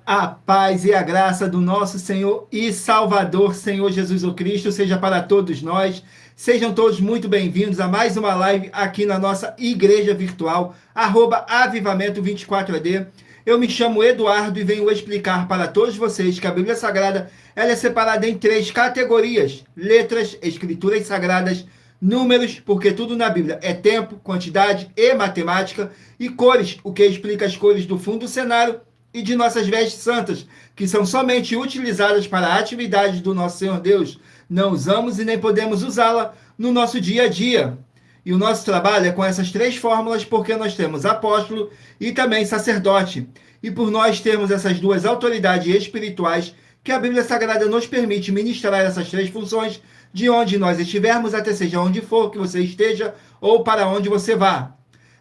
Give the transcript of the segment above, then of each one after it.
A paz e a graça do nosso Senhor e Salvador, Senhor Jesus o Cristo, seja para todos nós. Sejam todos muito bem-vindos a mais uma live aqui na nossa igreja virtual, @avivamento24AD. Eu me chamo Eduardo e venho explicar para todos vocês que a Bíblia Sagrada ela é separada em 3 categorias: letras, escrituras sagradas, números, porque tudo na Bíblia é tempo, quantidade e matemática, e cores, o que explica as cores do fundo do cenário e de nossas vestes santas, que são somente utilizadas para atividades do nosso Senhor Deus. Não usamos e nem podemos usá-la no nosso dia a dia. E o nosso trabalho é com essas 3 fórmulas, porque nós temos apóstolo e também sacerdote. E por nós termos essas 2 autoridades espirituais, que a Bíblia Sagrada nos permite ministrar essas 3 funções, de onde nós estivermos, até seja onde for que você esteja, ou para onde você vá.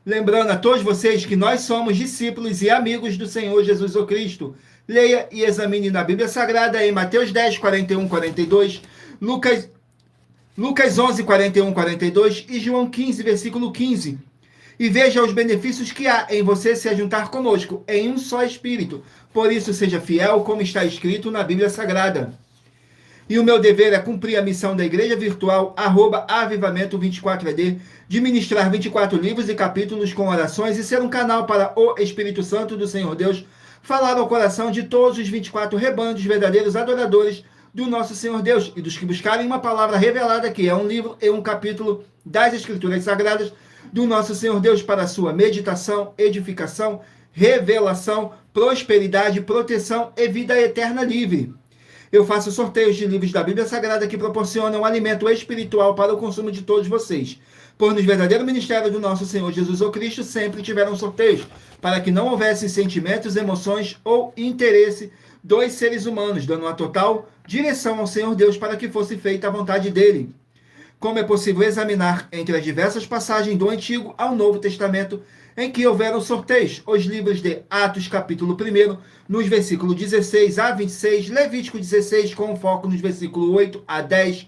Lembrando a todos vocês que nós somos discípulos e amigos do Senhor Jesus o Cristo. Leia e examine na Bíblia Sagrada em Mateus 10, 41, 42, Lucas 11, 41, 42 e João 15, versículo 15. E veja os benefícios que há em você se ajuntar conosco em um só Espírito. Por isso, seja fiel, como está escrito na Bíblia Sagrada. E o meu dever é cumprir a missão da igreja virtual, @avivamento24AD, de ministrar 24 livros e capítulos com orações e ser um canal para o Espírito Santo do Senhor Deus falar ao coração de todos os 24 rebanhos verdadeiros adoradores do nosso Senhor Deus e dos que buscarem uma palavra revelada, que é um livro e um capítulo das Escrituras Sagradas do nosso Senhor Deus, para a sua meditação, edificação, revelação, prosperidade, proteção e vida eterna livre. Eu faço sorteios de livros da Bíblia Sagrada que proporcionam alimento espiritual para o consumo de todos vocês. Por no verdadeiro ministério do nosso Senhor Jesus o Cristo sempre tiveram sorteios, para que não houvesse sentimentos, emoções ou interesse dos seres humanos, dando uma total direção ao Senhor Deus para que fosse feita a vontade dele. Como é possível examinar entre as diversas passagens do Antigo ao Novo Testamento em que houveram sorteios, os livros de Atos, capítulo 1, nos versículos 16 a 26, Levítico 16, com foco nos versículos 8 a 10,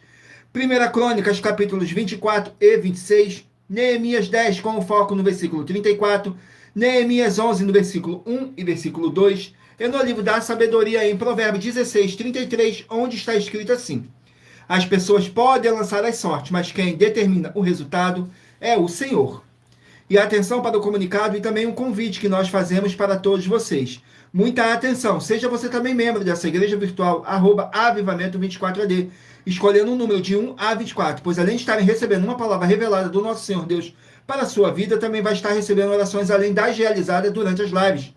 1 Crônicas, capítulos 24 e 26, Neemias 10, com foco no versículo 34, Neemias 11, no versículo 1 e versículo 2, e no livro da sabedoria, em Provérbios 16, 33, onde está escrito assim: as pessoas podem lançar as sortes, mas quem determina o resultado é o Senhor. E atenção para o comunicado e também um convite que nós fazemos para todos vocês. Muita atenção, seja você também membro dessa igreja virtual, @avivamento24AD, escolhendo um número de 1 a 24, pois além de estarem recebendo uma palavra revelada do nosso Senhor Deus para a sua vida, também vai estar recebendo orações além das realizadas durante as lives.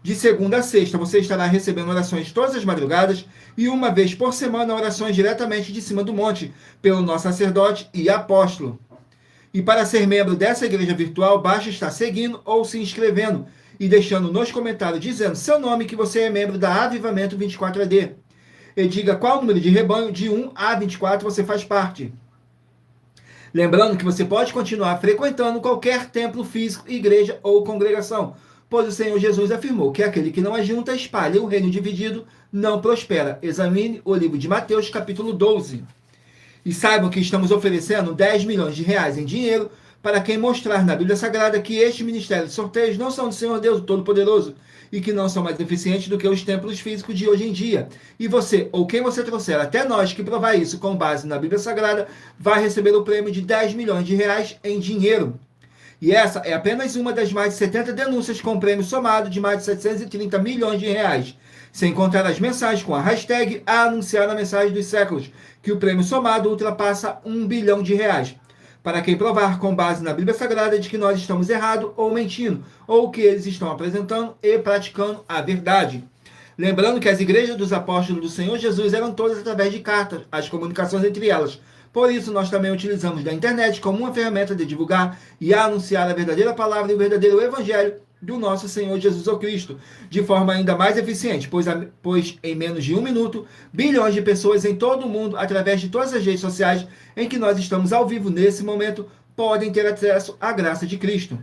De segunda a sexta, você estará recebendo orações todas as madrugadas e uma vez por semana orações diretamente de cima do monte, pelo nosso sacerdote e apóstolo. E para ser membro dessa igreja virtual, basta estar seguindo ou se inscrevendo e deixando nos comentários dizendo seu nome, que você é membro da Avivamento 24AD. E diga qual número de rebanho de 1 a 24 você faz parte. Lembrando que você pode continuar frequentando qualquer templo físico, igreja ou congregação, pois o Senhor Jesus afirmou que aquele que não ajunta, espalha, o reino dividido não prospera. Examine o livro de Mateus, capítulo 12. E saibam que estamos oferecendo 10 milhões de reais em dinheiro para quem mostrar na Bíblia Sagrada que este ministério de sorteios não são do Senhor Deus Todo-Poderoso e que não são mais eficientes do que os templos físicos de hoje em dia. E você, ou quem você trouxer até nós que provar isso com base na Bíblia Sagrada, vai receber o prêmio de 10 milhões de reais em dinheiro. E essa é apenas uma das mais de 70 denúncias com prêmio somado de mais de 730 milhões de reais, sem contar as mensagens com a hashtag a anunciar a mensagem dos séculos, que o prêmio somado ultrapassa 1 bilhão de reais. Para quem provar com base na Bíblia Sagrada de que nós estamos errados ou mentindo, ou que eles estão apresentando e praticando a verdade. Lembrando que as igrejas dos apóstolos do Senhor Jesus eram todas através de cartas, as comunicações entre elas. Por isso, nós também utilizamos da internet como uma ferramenta de divulgar e anunciar a verdadeira palavra e o verdadeiro evangelho do nosso Senhor Jesus o Cristo, de forma ainda mais eficiente, pois em menos de 1 minuto, bilhões de pessoas em todo o mundo, através de todas as redes sociais em que nós estamos ao vivo nesse momento, podem ter acesso à graça de Cristo.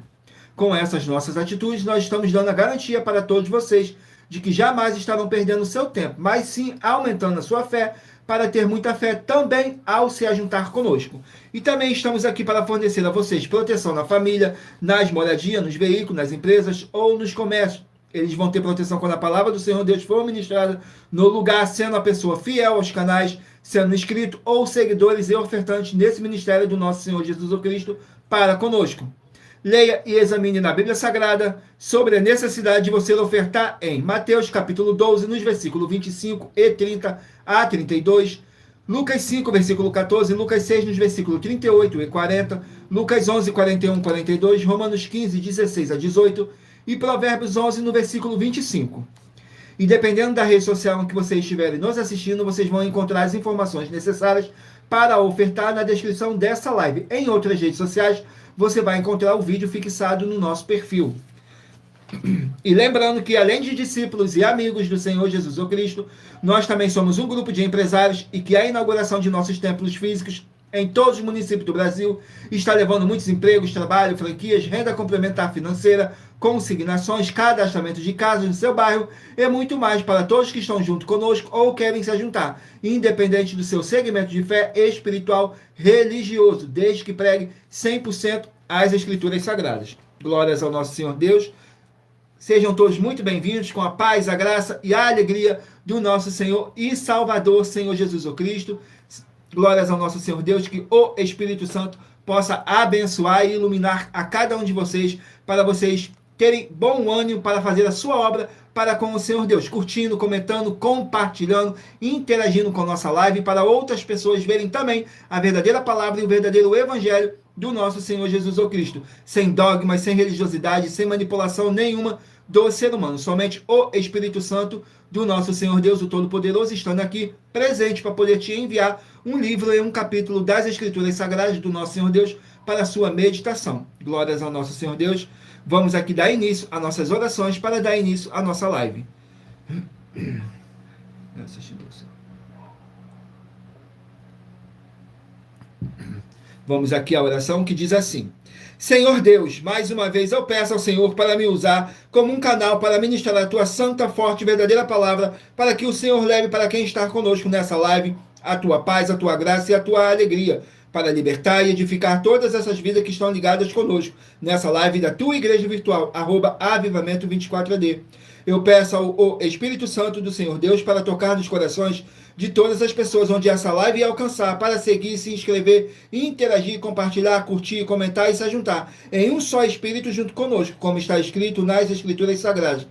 Com essas nossas atitudes, nós estamos dando a garantia para todos vocês de que jamais estarão perdendo seu tempo, mas sim aumentando a sua fé, para ter muita fé também ao se ajuntar conosco. E também estamos aqui para fornecer a vocês proteção na família, nas moradias, nos veículos, nas empresas ou nos comércios. Eles vão ter proteção quando a palavra do Senhor Deus for ministrada no lugar, sendo a pessoa fiel aos canais, sendo inscrito ou seguidores e ofertantes nesse ministério do nosso Senhor Jesus Cristo para conosco. Leia e examine na Bíblia Sagrada sobre a necessidade de você ofertar em Mateus capítulo 12, nos versículos 25 e 30 a 32, Lucas 5, versículo 14, Lucas 6, nos versículos 38 e 40, Lucas 11, 41 e 42, Romanos 15, 16 a 18 e Provérbios 11, no versículo 25. E dependendo da rede social em que vocês estiverem nos assistindo, vocês vão encontrar as informações necessárias para ofertar na descrição dessa live. Em outras redes sociais, você vai encontrar o vídeo fixado no nosso perfil. E lembrando que, além de discípulos e amigos do Senhor Jesus Cristo, nós também somos um grupo de empresários e que a inauguração de nossos templos físicos em todos os municípios do Brasil está levando muitos empregos, trabalho, franquias, renda complementar financeira, consignações, cadastramento de casas no seu bairro e muito mais para todos que estão junto conosco ou querem se juntar, independente do seu segmento de fé espiritual, religioso, desde que pregue 100% as Escrituras Sagradas. Glórias ao nosso Senhor Deus. Sejam todos muito bem-vindos com a paz, a graça e a alegria do nosso Senhor e Salvador, Senhor Jesus Cristo. Glórias ao nosso Senhor Deus, que o Espírito Santo possa abençoar e iluminar a cada um de vocês, para vocês terem bom ânimo para fazer a sua obra para com o Senhor Deus, curtindo, comentando, compartilhando, interagindo com a nossa live, para outras pessoas verem também a verdadeira palavra e o verdadeiro evangelho do nosso Senhor Jesus Cristo, sem dogmas, sem religiosidade, sem manipulação nenhuma do ser humano, somente o Espírito Santo do nosso Senhor Deus, o Todo-Poderoso, estando aqui presente para poder te enviar um livro e um capítulo das Escrituras Sagradas do nosso Senhor Deus para a sua meditação. Glórias ao nosso Senhor Deus. Vamos aqui dar início às nossas orações para dar início à nossa live. Vamos aqui à oração que diz assim: Senhor Deus, mais uma vez eu peço ao Senhor para me usar como um canal para ministrar a tua santa, forte e verdadeira palavra, para que o Senhor leve para quem está conosco nessa live a tua paz, a tua graça e a tua alegria, para libertar e edificar todas essas vidas que estão ligadas conosco nessa live da tua igreja virtual, @avivamento24AD. Eu peço ao Espírito Santo do Senhor Deus para tocar nos corações de todas as pessoas onde essa live ia alcançar, para seguir, se inscrever, interagir, compartilhar, curtir, comentar e se juntar em um só Espírito junto conosco, como está escrito nas Escrituras Sagradas,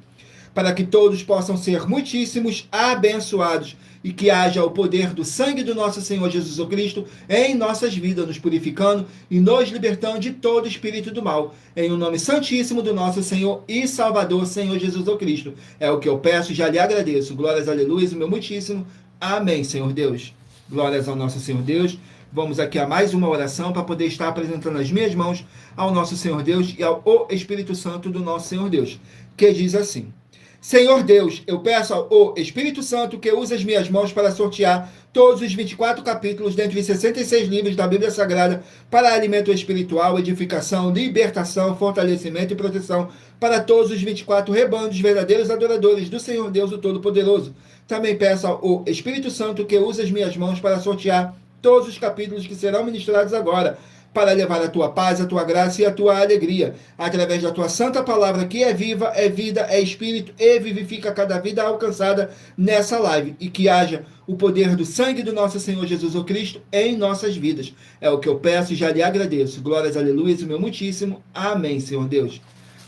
para que todos possam ser muitíssimos abençoados e que haja o poder do sangue do nosso Senhor Jesus Cristo em nossas vidas, nos purificando e nos libertando de todo espírito do mal, em o nome santíssimo do nosso Senhor e Salvador, Senhor Jesus Cristo. É o que eu peço e já lhe agradeço. Glórias, aleluia, meu muitíssimo. Amém, Senhor Deus. Glórias ao nosso Senhor Deus. Vamos aqui a mais uma oração para poder estar apresentando as minhas mãos ao nosso Senhor Deus e ao Espírito Santo do nosso Senhor Deus, que diz assim: Senhor Deus, eu peço ao Espírito Santo que use as minhas mãos para sortear todos os 24 capítulos dentre os 66 livros da Bíblia Sagrada para alimento espiritual, edificação, libertação, fortalecimento e proteção para todos os 24 rebandos verdadeiros adoradores do Senhor Deus, o Todo-Poderoso. Também peço ao Espírito Santo que use as minhas mãos para sortear todos os capítulos que serão ministrados agora, para levar a tua paz, a tua graça e a tua alegria, através da tua santa palavra, que é viva, é vida, é espírito e vivifica cada vida alcançada nessa live, e que haja o poder do sangue do nosso Senhor Jesus Cristo em nossas vidas. É o que eu peço e já lhe agradeço. Glórias, aleluia, o meu muitíssimo. Amém, Senhor Deus.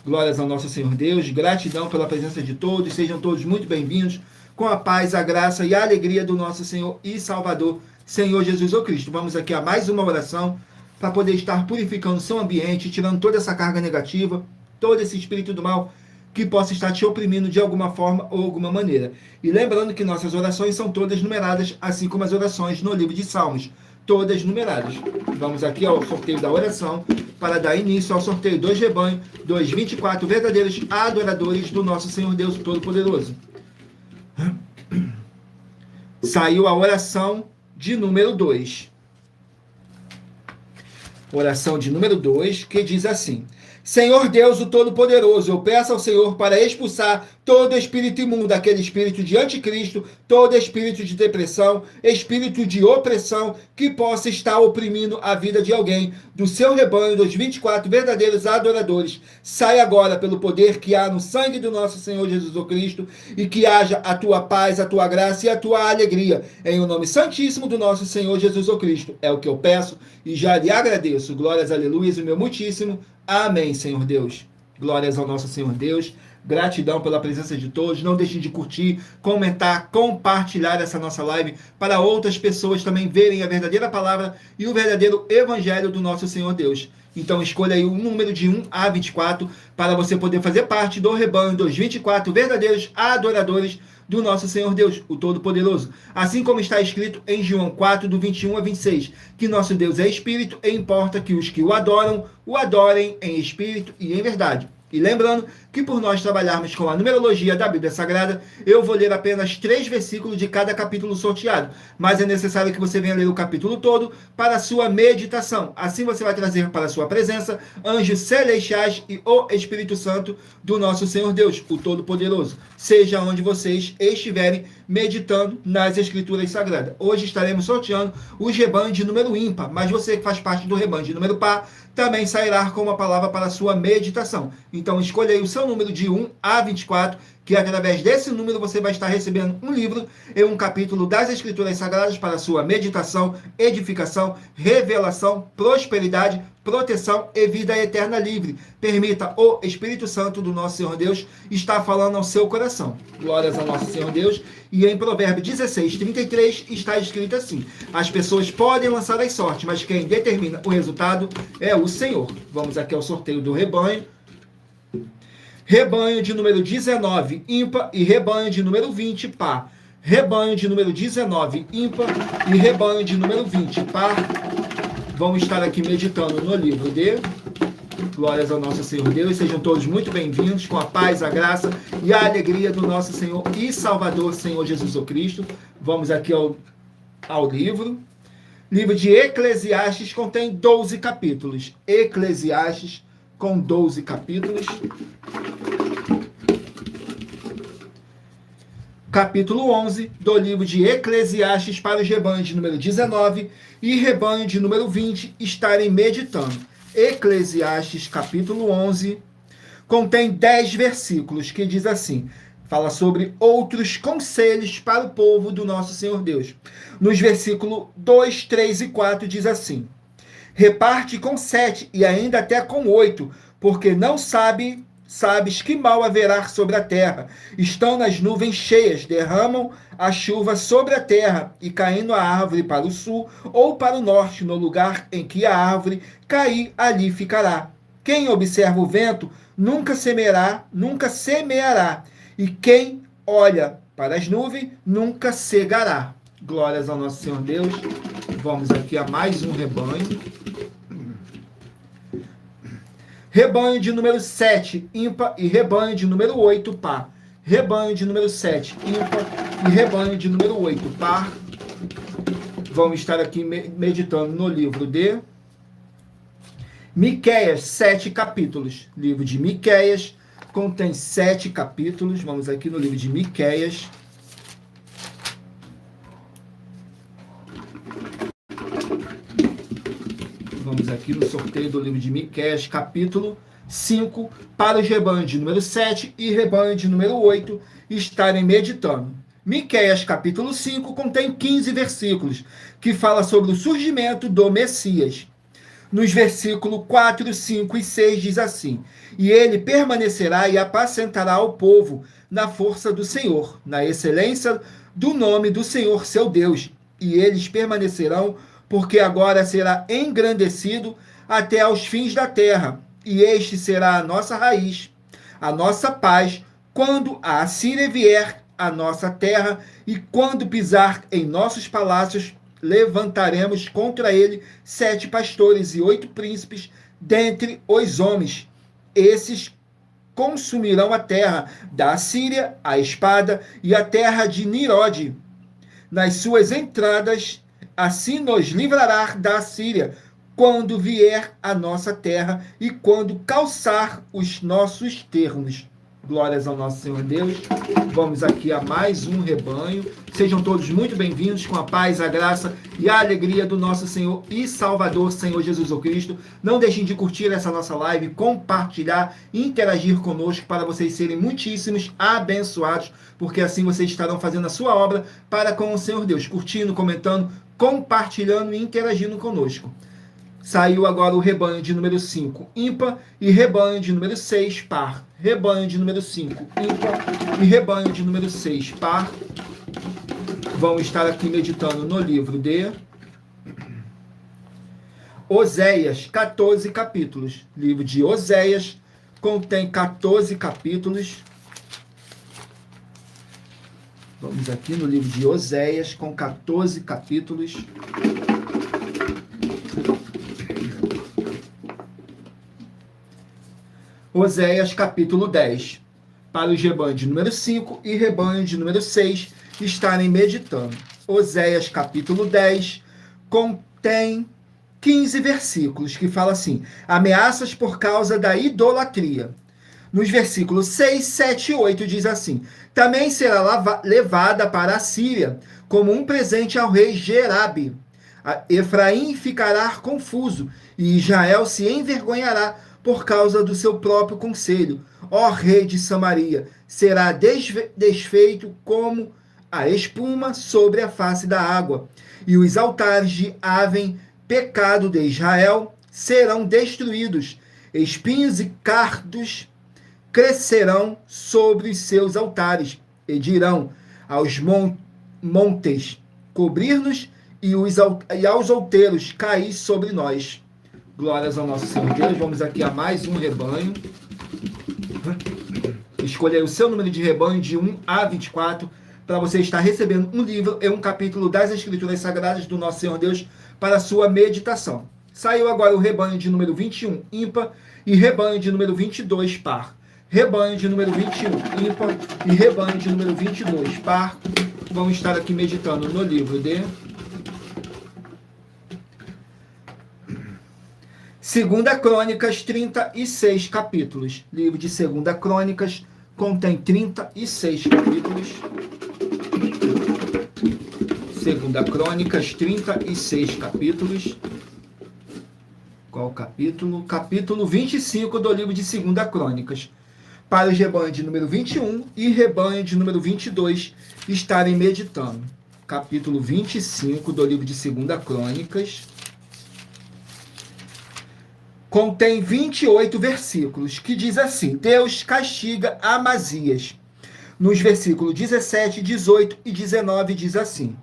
Glórias ao nosso Senhor Deus. Gratidão pela presença de todos. Sejam todos muito bem-vindos, com a paz, a graça e a alegria do nosso Senhor e Salvador, Senhor Jesus Cristo. Vamos aqui a mais uma oração para poder estar purificando o seu ambiente, tirando toda essa carga negativa, todo esse espírito do mal que possa estar te oprimindo de alguma forma ou alguma maneira. E lembrando que nossas orações são todas numeradas, assim como as orações no livro de Salmos, todas numeradas. Vamos aqui ao sorteio da oração, para dar início ao sorteio dos rebanhos, dos 24 verdadeiros adoradores do nosso Senhor Deus Todo-Poderoso. Saiu a oração de número 2. Oração de número 2, que diz assim: Senhor Deus, o Todo-Poderoso, eu peço ao Senhor para expulsar todo espírito imundo, aquele espírito de anticristo, todo espírito de depressão, espírito de opressão que possa estar oprimindo a vida de alguém, do seu rebanho, dos 24 verdadeiros adoradores. Sai agora pelo poder que há no sangue do nosso Senhor Jesus Cristo e que haja a tua paz, a tua graça e a tua alegria. Em o nome santíssimo do nosso Senhor Jesus Cristo. É o que eu peço e já lhe agradeço. Glórias, aleluias, o meu muitíssimo. Amém, Senhor Deus. Glórias ao nosso Senhor Deus. Gratidão pela presença de todos. Não deixem de curtir, comentar, compartilhar essa nossa live para outras pessoas também verem a verdadeira palavra e o verdadeiro evangelho do nosso Senhor Deus. Então escolha aí o número de 1 a 24 para você poder fazer parte do rebanho dos 24 verdadeiros adoradores do nosso Senhor Deus, o Todo-Poderoso. Assim como está escrito em João 4, do 21 a 26, que nosso Deus é Espírito e importa que os que o adorem em Espírito e em verdade. E lembrando que por nós trabalharmos com a numerologia da Bíblia Sagrada, eu vou ler apenas 3 versículos de cada capítulo sorteado, mas é necessário que você venha ler o capítulo todo para a sua meditação. Assim você vai trazer para a sua presença anjos celestiais e o Espírito Santo do nosso Senhor Deus, o Todo-Poderoso, seja onde vocês estiverem meditando nas Escrituras Sagradas. Hoje estaremos sorteando os rebanhos de número ímpar, mas você que faz parte do rebanho de número par, também sairá com uma palavra para a sua meditação. Então escolha aí o seu número de 1 a 24, que através desse número você vai estar recebendo um livro e um capítulo das Escrituras Sagradas para a sua meditação, edificação, revelação, prosperidade, proteção e vida eterna livre. Permita o Espírito Santo do nosso Senhor Deus estar falando ao seu coração. Glórias ao nosso Senhor Deus. E em Provérbios 16, 33 está escrito assim: as pessoas podem lançar as sortes, mas quem determina o resultado é o Senhor. Vamos aqui ao sorteio do rebanho. Rebanho de número 19, ímpar, e rebanho de número 20, par. Rebanho de número 19, ímpar, e rebanho de número 20, par. Vamos estar aqui meditando no livro de Glórias ao nosso Senhor Deus. Sejam todos muito bem-vindos, com a paz, a graça e a alegria do nosso Senhor e Salvador, Senhor Jesus Cristo. Vamos aqui ao livro. Livro de Eclesiastes contém 12 capítulos. Eclesiastes com 12 capítulos. Capítulo 11 do livro de Eclesiastes para os rebanhos de número 19 e rebanho de número 20 estarem meditando. Eclesiastes capítulo 11 contém 10 versículos que diz assim, fala sobre outros conselhos para o povo do nosso Senhor Deus. Nos versículos 2, 3 e 4 diz assim: reparte com 7 e ainda até com 8, porque não sabes que mal haverá sobre a terra. Estão nas nuvens cheias, derramam a chuva sobre a terra, e caindo a árvore para o sul ou para o norte, no lugar em que a árvore cair, ali ficará. Quem observa o vento nunca semeará, e quem olha para as nuvens nunca cegará. Glórias ao nosso Senhor Deus. Vamos aqui a mais um rebanho. Rebanho de número 7, ímpar, e rebanho de número 8, par. Rebanho de número 7, ímpar, e rebanho de número 8, par. Vamos estar aqui meditando no livro de Miqueias, 7 capítulos. Livro de Miqueias contém 7 capítulos. Vamos aqui no livro de Miqueias. Vamos aqui no sorteio do livro de Miqueias, capítulo 5, para os rebanhos de número 7 e rebanho de número 8 estarem meditando. Miqueias, capítulo 5, contém 15 versículos, que fala sobre o surgimento do Messias. Nos versículos 4, 5 e 6 diz assim: e ele permanecerá e apacentará o povo na força do Senhor, na excelência do nome do Senhor seu Deus, e eles permanecerão porque agora será engrandecido até aos fins da terra, e este será a nossa raiz, a nossa paz, quando a Assíria vier à nossa terra, e quando pisar em nossos palácios, levantaremos contra ele 7 pastores e 8 príncipes dentre os homens. Esses consumirão a terra da Assíria, a espada, e a terra de Nirode, nas suas entradas. Assim nos livrará da Assíria, quando vier à nossa terra e quando calçar os nossos termos. Glórias ao nosso Senhor Deus. Vamos aqui a mais um rebanho. Sejam todos muito bem-vindos com a paz, a graça e a alegria do nosso Senhor e Salvador, Senhor Jesus Cristo. Não deixem de curtir essa nossa live, compartilhar e interagir conosco para vocês serem muitíssimos abençoados, porque assim vocês estarão fazendo a sua obra para com o Senhor Deus, curtindo, comentando, compartilhando e interagindo conosco. Saiu agora o rebanho de número 5, ímpar, e rebanho de número 6, par. Rebanho de número 5, ímpar, e rebanho de número 6, par. Vamos estar aqui meditando no livro de Oséias, 14 capítulos. Livro de Oséias contém 14 capítulos. Vamos aqui no livro de Oséias com 14 capítulos. Oséias capítulo 10, para os rebanhos de número 5 e rebanho de número 6 estarem meditando. Oséias capítulo 10 contém 15 versículos que fala assim: ameaças por causa da idolatria. Nos versículos 6, 7 e 8 diz assim: também será levada para a Síria como um presente ao rei Jerabe. Efraim ficará confuso e Israel se envergonhará por causa do seu próprio conselho. Ó rei de Samaria, será desfeito como a espuma sobre a face da água, e os altares de Aven, pecado de Israel, serão destruídos. Espinhos e cardos crescerão sobre os seus altares, e dirão aos montes, cobrir-nos, e aos outeiros, cair sobre nós. Glórias ao nosso Senhor Deus. Vamos aqui a mais um rebanho. Escolher o seu número de rebanho de 1 a 24 para você estar recebendo um livro e um capítulo das Escrituras Sagradas do nosso Senhor Deus para a sua meditação. Saiu agora o rebanho de número 21, ímpar, e rebanho de número 22, par. Rebanho de número 21, ímpar, e rebanho de número 22, par. Vamos estar aqui meditando no livro de 2 Crônicas, 36 capítulos. Livro de 2 Crônicas contém 36 capítulos. 2 Crônicas, 36 capítulos. Qual capítulo? Capítulo 25 do livro de 2 Crônicas. Para os rebanhos de número 21 e rebanho de número 22 estarem meditando. Capítulo 25 do livro de 2 Crônicas. Contém 28 versículos, que diz assim: Deus castiga Amazias. Nos versículos 17, 18 e 19 diz assim: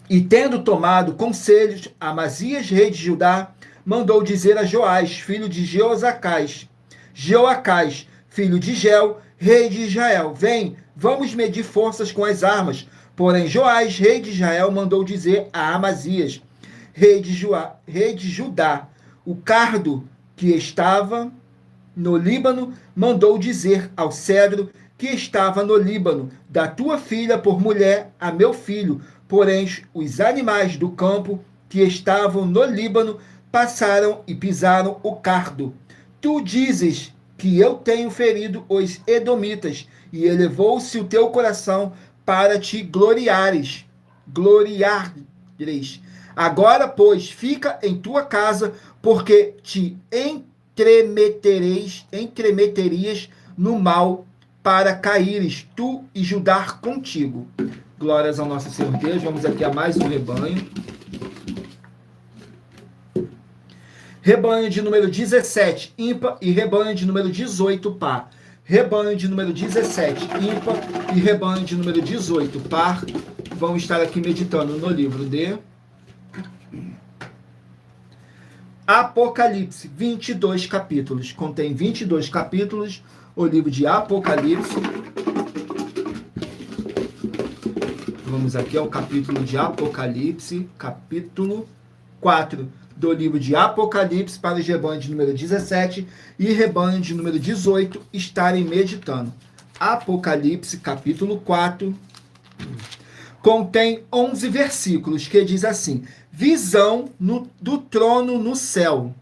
E tendo tomado conselhos, Amazias, rei de Judá, mandou dizer a Joás, filho de Joacás, filho de Geu, rei de Israel: Vem, vamos medir forças com as armas. Porém, Joás, rei de Israel, mandou dizer a Amazias, rei de Judá, o cardo que estava no Líbano, mandou dizer ao cedro que estava no Líbano: da tua filha por mulher a meu filho. Porém, os animais do campo que estavam no Líbano passaram e pisaram o cardo. Tu dizes que eu tenho ferido os edomitas, e elevou-se o teu coração para te gloriares. Agora, pois, fica em tua casa, porque te entremeterias no mal para caíres, tu e Judá contigo. Glórias ao nosso Senhor Deus. Vamos aqui a mais um rebanho. Rebanho de número 17, ímpar, e rebanho de número 18, par. Rebanho de número 17, ímpar, e rebanho de número 18, par. Vamos estar aqui meditando no livro de Apocalipse, 22 capítulos. Contém 22 capítulos, o livro de Apocalipse. Vamos aqui ao capítulo de Apocalipse, capítulo 4 do livro de Apocalipse, para os rebanhos de número 17 e rebanho de número 18 estarem meditando. Apocalipse, capítulo 4, contém 11 versículos, que diz assim: visão do trono no céu.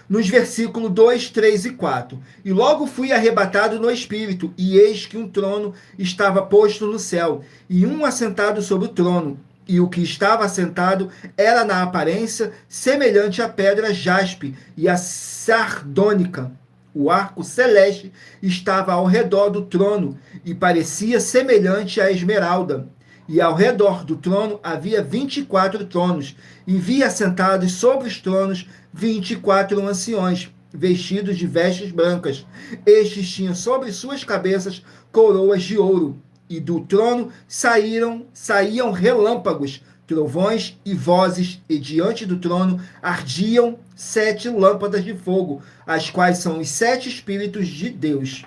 Nos versículos 2, 3 e 4. E logo fui arrebatado no espírito, e eis que um trono estava posto no céu, e um assentado sobre o trono. E o que estava assentado era na aparência semelhante à pedra jaspe e à sardônica. O arco celeste estava ao redor do trono e parecia semelhante à esmeralda. E ao redor do trono havia 24 tronos, e vi assentados sobre os tronos 24 anciões, vestidos de vestes brancas. Estes tinham sobre suas cabeças coroas de ouro, e do trono saíam relâmpagos, trovões e vozes, e diante do trono ardiam 7 lâmpadas de fogo, as quais são os 7 Espíritos de Deus.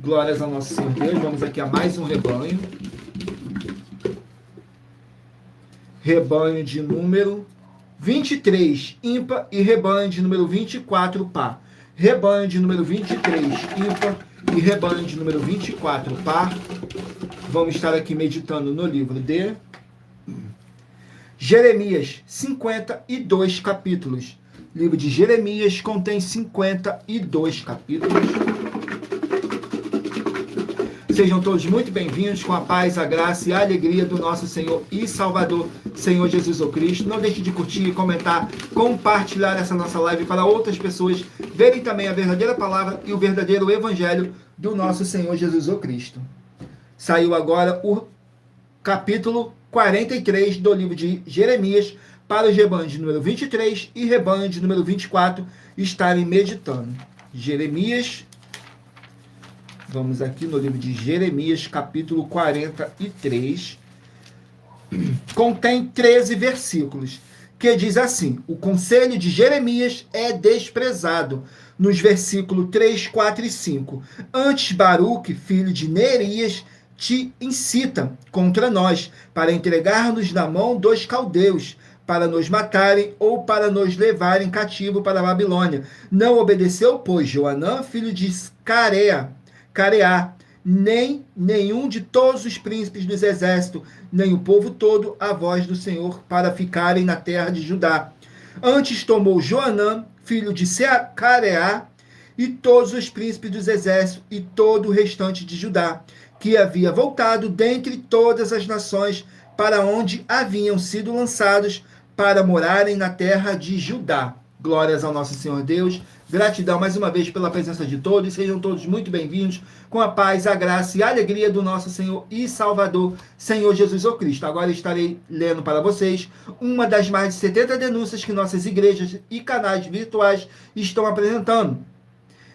Glórias ao nosso Senhor Deus. Vamos aqui a mais um rebanho. Rebanho de número 23, ímpar, e rebanho de número 24, par. Rebanho de número 23, ímpar, e rebanho de número 24, par. Vamos estar aqui meditando no livro de Jeremias, 52 capítulos. O livro de Jeremias contém 52 capítulos. Sejam todos muito bem-vindos, com a paz, a graça e a alegria do nosso Senhor e Salvador, Senhor Jesus Cristo. Não deixe de curtir, comentar, compartilhar essa nossa live para outras pessoas verem também a verdadeira palavra e o verdadeiro evangelho do nosso Senhor Jesus Cristo. Saiu agora o capítulo 43 do livro de Jeremias, para os rebanhos de número 23 e rebanho de número 24 estarem meditando. Jeremias, vamos aqui no livro de Jeremias, capítulo 43, contém 13 versículos, que diz assim: o conselho de Jeremias é desprezado, nos versículos 3, 4 e 5. Antes Baruque, filho de Nerias, te incita contra nós, para entregar-nos na mão dos caldeus, para nos matarem ou para nos levarem cativo para a Babilônia. Não obedeceu, pois, Joanã, filho de Careá, nem nenhum de todos os príncipes dos exércitos, nem o povo todo, a voz do Senhor, para ficarem na terra de Judá. Antes tomou Joanã, filho de Careá, e todos os príncipes dos exércitos, e todo o restante de Judá, que havia voltado dentre todas as nações, para onde haviam sido lançados, para morarem na terra de Judá. Glórias ao nosso Senhor Deus. Gratidão mais uma vez pela presença de todos. Sejam todos muito bem-vindos, com a paz, a graça e a alegria do nosso Senhor e Salvador, Senhor Jesus Cristo. Agora estarei lendo para vocês uma das mais de 70 denúncias que nossas igrejas e canais virtuais estão apresentando,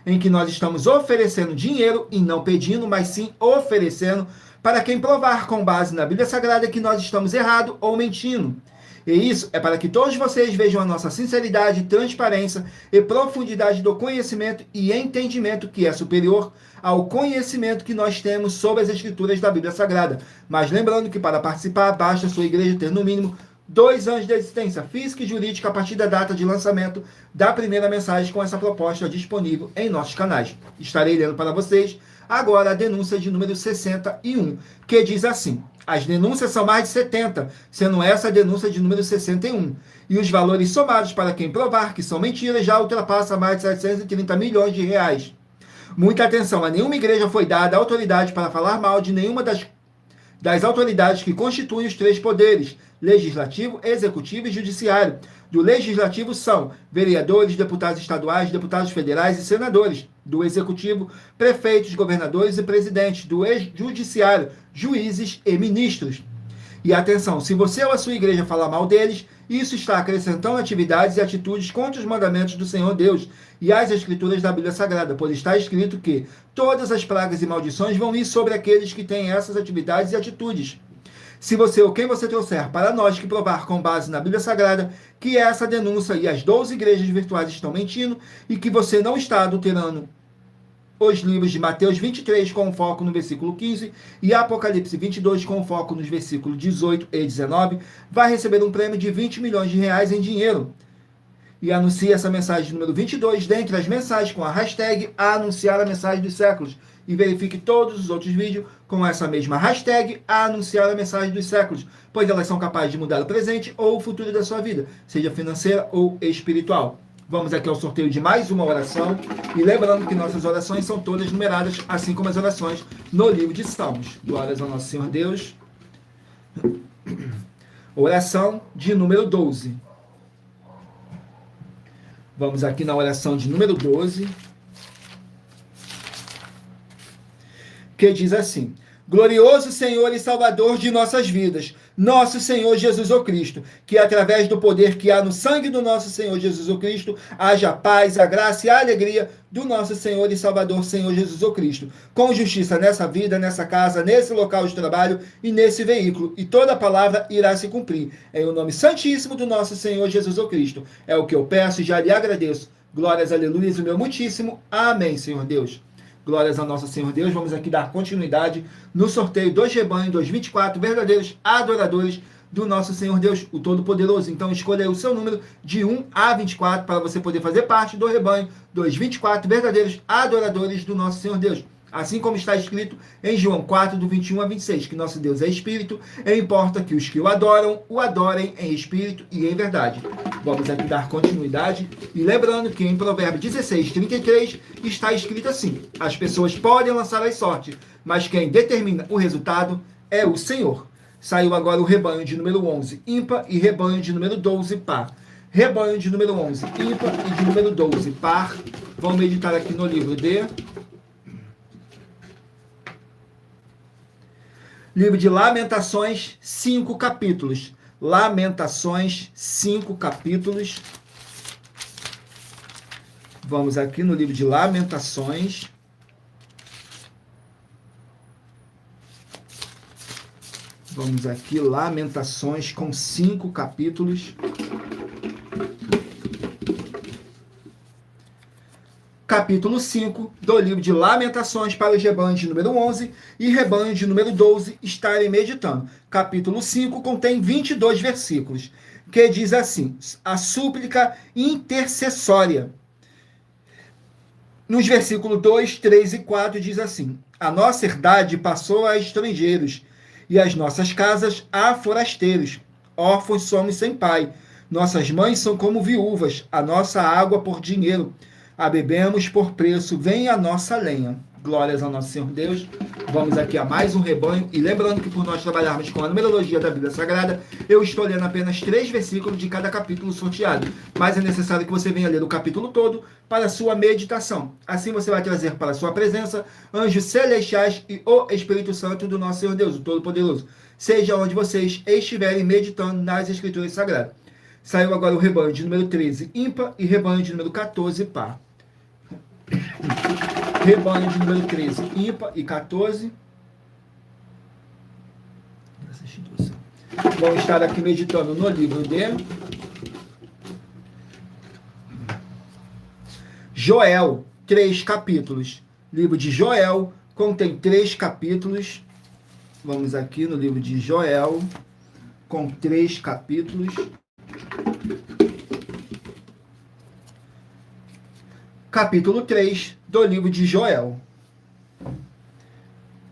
em que nós estamos oferecendo dinheiro, e não pedindo, mas sim oferecendo, para quem provar com base na Bíblia Sagrada que nós estamos errado ou mentindo. E isso é para que todos vocês vejam a nossa sinceridade, transparência e profundidade do conhecimento e entendimento, que é superior ao conhecimento que nós temos sobre as Escrituras da Bíblia Sagrada. Mas lembrando que para participar, basta a sua igreja ter no mínimo 2 anos de existência física e jurídica a partir da data de lançamento da primeira mensagem com essa proposta disponível em nossos canais. Estarei lendo para vocês agora a denúncia de número 61, que diz assim: as denúncias são mais de 70, sendo essa a denúncia de número 61. E os valores somados para quem provar que são mentiras já ultrapassa mais de 730 milhões de reais. Muita atenção, a nenhuma igreja foi dada autoridade para falar mal de nenhuma das autoridades que constituem os 3 poderes: legislativo, executivo e judiciário. Do legislativo são vereadores, deputados estaduais, deputados federais e senadores. Do executivo, prefeitos, governadores e presidentes. Do judiciário, juízes e ministros. E atenção, se você ou a sua igreja falar mal deles, isso está acrescentando atividades e atitudes contra os mandamentos do Senhor Deus e as Escrituras da Bíblia Sagrada, pois está escrito que todas as pragas e maldições vão ir sobre aqueles que têm essas atividades e atitudes. Se você ou quem você trouxer para nós que provar com base na Bíblia Sagrada que essa denúncia e as 12 igrejas virtuais estão mentindo e que você não está adulterando os livros de Mateus 23 com foco no versículo 15 e Apocalipse 22 com foco nos versículos 18 e 19, vai receber um prêmio de 20 milhões de reais em dinheiro. E anuncie essa mensagem número 22 dentre as mensagens com a hashtag anunciar a mensagem dos séculos. e verifique todos os outros vídeos com essa mesma hashtag a anunciar a mensagem dos séculos, pois elas são capazes de mudar o presente ou o futuro da sua vida, seja financeira ou espiritual. Vamos aqui ao sorteio de mais uma oração, e lembrando que nossas orações são todas numeradas, assim como as orações no livro de Salmos. Glórias ao nosso Senhor Deus. Oração de número 12. Vamos aqui na oração de número 12, que diz assim: glorioso Senhor e Salvador de nossas vidas, nosso Senhor Jesus o Cristo, que através do poder que há no sangue do nosso Senhor Jesus o Cristo, haja a paz, a graça e a alegria do nosso Senhor e Salvador Senhor Jesus o Cristo, com justiça nessa vida, nessa casa, nesse local de trabalho e nesse veículo, e toda palavra irá se cumprir. Em o nome santíssimo do nosso Senhor Jesus o Cristo. É o que eu peço e já lhe agradeço. Glórias, aleluias, o meu muitíssimo. Amém, Senhor Deus. Glórias ao nosso Senhor Deus. Vamos aqui dar continuidade no sorteio dos rebanhos dos 24 verdadeiros adoradores do nosso Senhor Deus, o Todo-Poderoso. Então escolha aí o seu número de 1 a 24 para você poder fazer parte do rebanho dos 24 verdadeiros adoradores do nosso Senhor Deus. Assim como está escrito em João 4, do 21 a 26, que nosso Deus é Espírito, e importa que os que o adorem em Espírito e em verdade. Vamos aqui dar continuidade, e lembrando que em Provérbios 16, 33, está escrito assim: as pessoas podem lançar as sortes, mas quem determina o resultado é o Senhor. Saiu agora o rebanho de número 11, ímpar, e rebanho de número 12, par. Rebanho de número 11, ímpar, e de número 12, par. Vamos meditar aqui no livro de Lamentações, 5 capítulos. Lamentações, 5 capítulos. Vamos aqui no livro de Lamentações. Vamos aqui, Lamentações, com 5 capítulos. Capítulo 5 do livro de Lamentações para os rebanhos de número 11 e rebanho de número 12 estarem meditando. Capítulo 5 contém 22 versículos, que diz assim: a súplica intercessória. Nos versículos 2, 3 e 4 diz assim: a nossa herdade passou a estrangeiros, e as nossas casas a forasteiros. Órfãos somos sem pai, nossas mães são como viúvas, a nossa água por dinheiro a bebemos por preço, vem a nossa lenha. Glórias ao nosso Senhor Deus. Vamos aqui a mais um rebanho, e lembrando que por nós trabalharmos com a numerologia da Bíblia Sagrada, eu estou lendo apenas 3 versículos de cada capítulo sorteado, mas é necessário que você venha ler o capítulo todo para a sua meditação. Assim você vai trazer para a sua presença anjos celestiais e o Espírito Santo do nosso Senhor Deus, o Todo-Poderoso, seja onde vocês estiverem meditando nas Escrituras Sagradas. Saiu agora o rebanho de número 13, ímpar, e rebanho de número 14, par. Rebanho de número 13, ímpar, e 14. Vamos estar aqui meditando no livro de Joel, 3 capítulos. Livro de Joel contém 3 capítulos. Vamos aqui no livro de Joel, com 3 capítulos. Capítulo 3 do livro de Joel.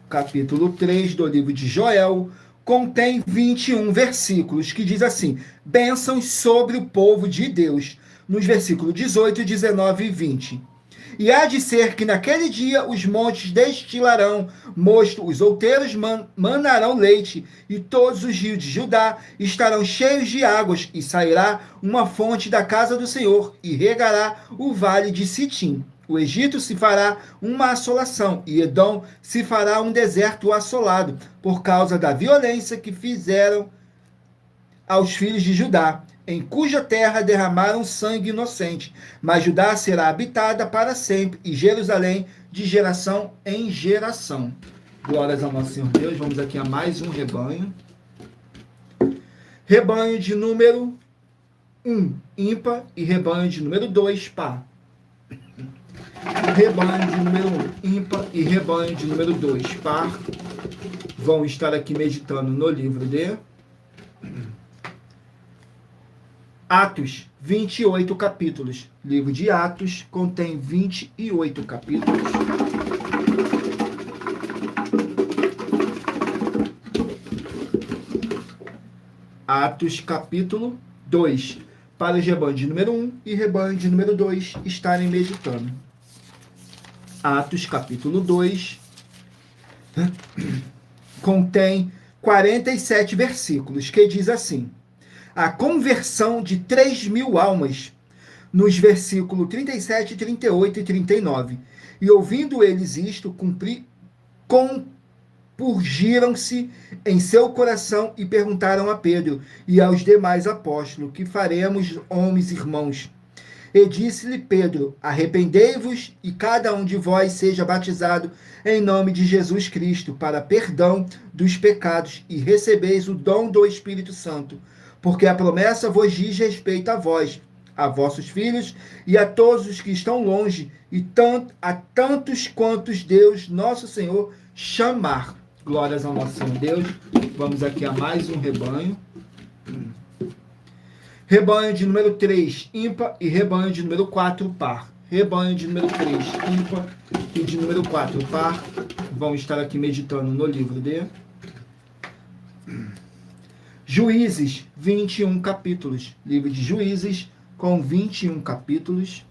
Capítulo 3 do livro de Joel contém 21 versículos, que diz assim: bênçãos sobre o povo de Deus, nos versículos 18, 19 e 20. E há de ser que naquele dia os montes destilarão mosto, os outeiros manarão leite, e todos os rios de Judá estarão cheios de águas, e sairá uma fonte da casa do Senhor, e regará o vale de Sitim. O Egito se fará uma assolação, e Edom se fará um deserto assolado, por causa da violência que fizeram aos filhos de Judá, em cuja terra derramaram sangue inocente. Mas Judá será habitada para sempre, e Jerusalém de geração em geração. Glórias ao nosso Senhor Deus. Vamos aqui a mais um rebanho. Rebanho de número 1, ímpar, e rebanho de número 2, par. Rebanho de número 1, ímpar, e rebanho de número 2, par. Vão estar aqui meditando no livro de Atos, 28 capítulos. Livro de Atos contém 28 capítulos. Atos capítulo 2, para os rebanhos de número 1 e rebanho de número 2 estarem meditando. Atos capítulo 2 contém 47 versículos, que diz assim: a conversão de 3.000 almas, nos versículos 37, 38 e 39. E ouvindo eles isto, compurgiram-se em seu coração e perguntaram a Pedro e aos demais apóstolos: que faremos, homens irmãos? E disse-lhe Pedro: arrependei-vos e cada um de vós seja batizado em nome de Jesus Cristo para perdão dos pecados e recebeis o dom do Espírito Santo, porque a promessa vos diz respeito a vós, a vossos filhos e a todos os que estão longe, e a tantos quantos Deus, nosso Senhor, chamar. Glórias ao nosso Senhor Deus. Vamos aqui a mais um rebanho. Rebanho de número 3, ímpar, e rebanho de número 4, par. Rebanho de número 3, ímpar, e de número 4, par. Vamos estar aqui meditando no livro de Juízes, 21 capítulos. Livro de Juízes, com 21 capítulos.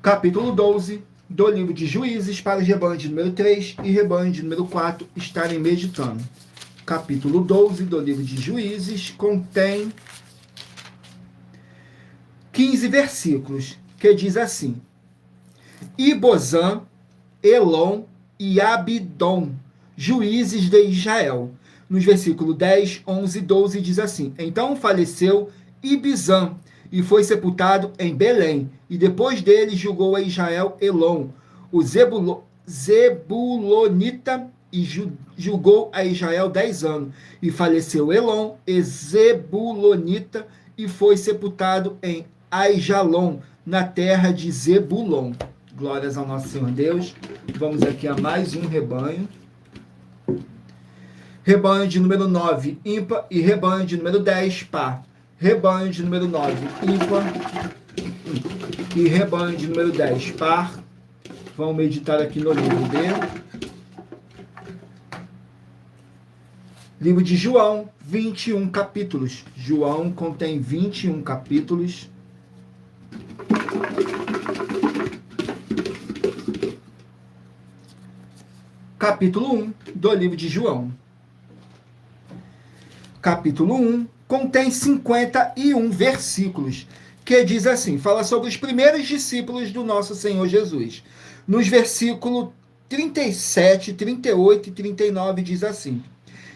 Capítulo 12 do livro de Juízes, para os rebanhos de número 3 e rebanho de número 4 estarem meditando. Capítulo 12 do livro de Juízes contém 15 versículos, que diz assim: Ibozã, Elon e Abidom, juízes de Israel. Nos versículos 10, 11 e 12 diz assim: então faleceu Ibizã e foi sepultado em Belém, e depois dele julgou a Israel Elon, o Zebulonita, e julgou a Israel 10 anos. E faleceu Elon, e Zebulonita, e foi sepultado em Aijalon, na terra de Zebulon. Glórias ao nosso Senhor Deus. Vamos aqui a mais um rebanho. Rebanho de número 9, ímpar, e rebanho de número 10, par. Rebanho de número 9, ímpar, e rebanho de número 10, par. Vamos meditar aqui no livro livro de João, 21 capítulos. João contém 21 capítulos. Capítulo 1 do livro de João. Capítulo 1 contém 51 versículos, que diz assim, fala sobre os primeiros discípulos do nosso Senhor Jesus. Nos versículos 37, 38 e 39 diz assim: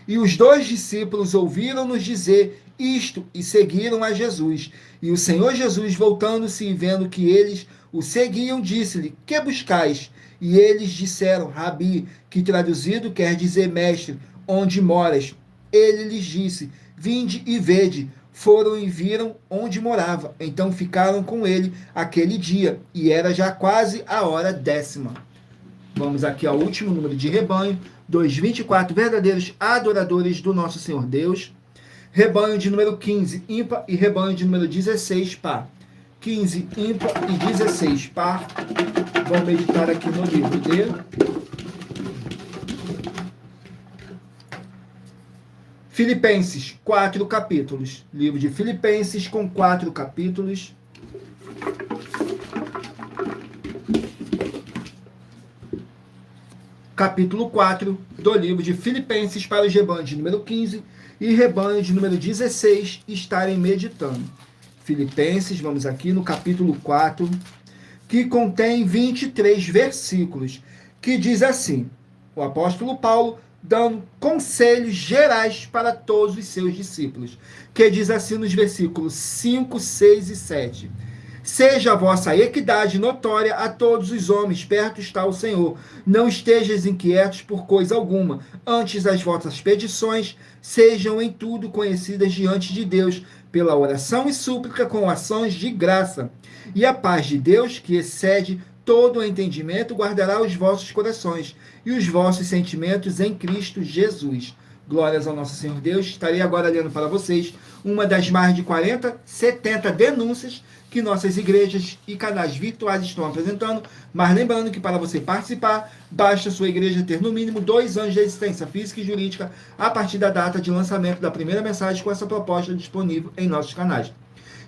e os 2 discípulos ouviram-nos dizer isto e seguiram a Jesus. E o Senhor Jesus, voltando-se e vendo que eles o seguiam, disse-lhe: que buscais? E eles disseram: Rabi, que traduzido quer dizer mestre, onde moras? Ele lhes disse: vinde e vede. Foram e viram onde morava. Então ficaram com ele aquele dia, e era já quase a hora 10ª. Vamos aqui ao último número de rebanho, dos 24 verdadeiros adoradores do nosso Senhor Deus. Rebanho de número 15, ímpar, e rebanho de número 16, par. 15, ímpar, e 16, par. Vamos meditar aqui no livro de Filipenses, 4 capítulos. Livro de Filipenses com 4 capítulos. Capítulo 4 do livro de Filipenses, para os rebanhos de número 15 e rebanho de número 16 estarem meditando. Filipenses, vamos aqui no capítulo 4, que contém 23 versículos, que diz assim, o apóstolo Paulo dando conselhos gerais para todos os seus discípulos, que diz assim nos versículos 5, 6 e 7. Seja a vossa equidade notória a todos os homens, perto está o Senhor. Não estejais inquietos por coisa alguma, antes as vossas petições sejam em tudo conhecidas diante de Deus, pela oração e súplica com ações de graça. E a paz de Deus, que excede todo o entendimento, guardará os vossos corações e os vossos sentimentos em Cristo Jesus. Glórias ao nosso Senhor Deus. Estarei agora lendo para vocês uma das mais de 70 denúncias que nossas igrejas e canais virtuais estão apresentando, mas lembrando que para você participar, basta sua igreja ter no mínimo 2 anos de existência física e jurídica a partir da data de lançamento da primeira mensagem com essa proposta disponível em nossos canais.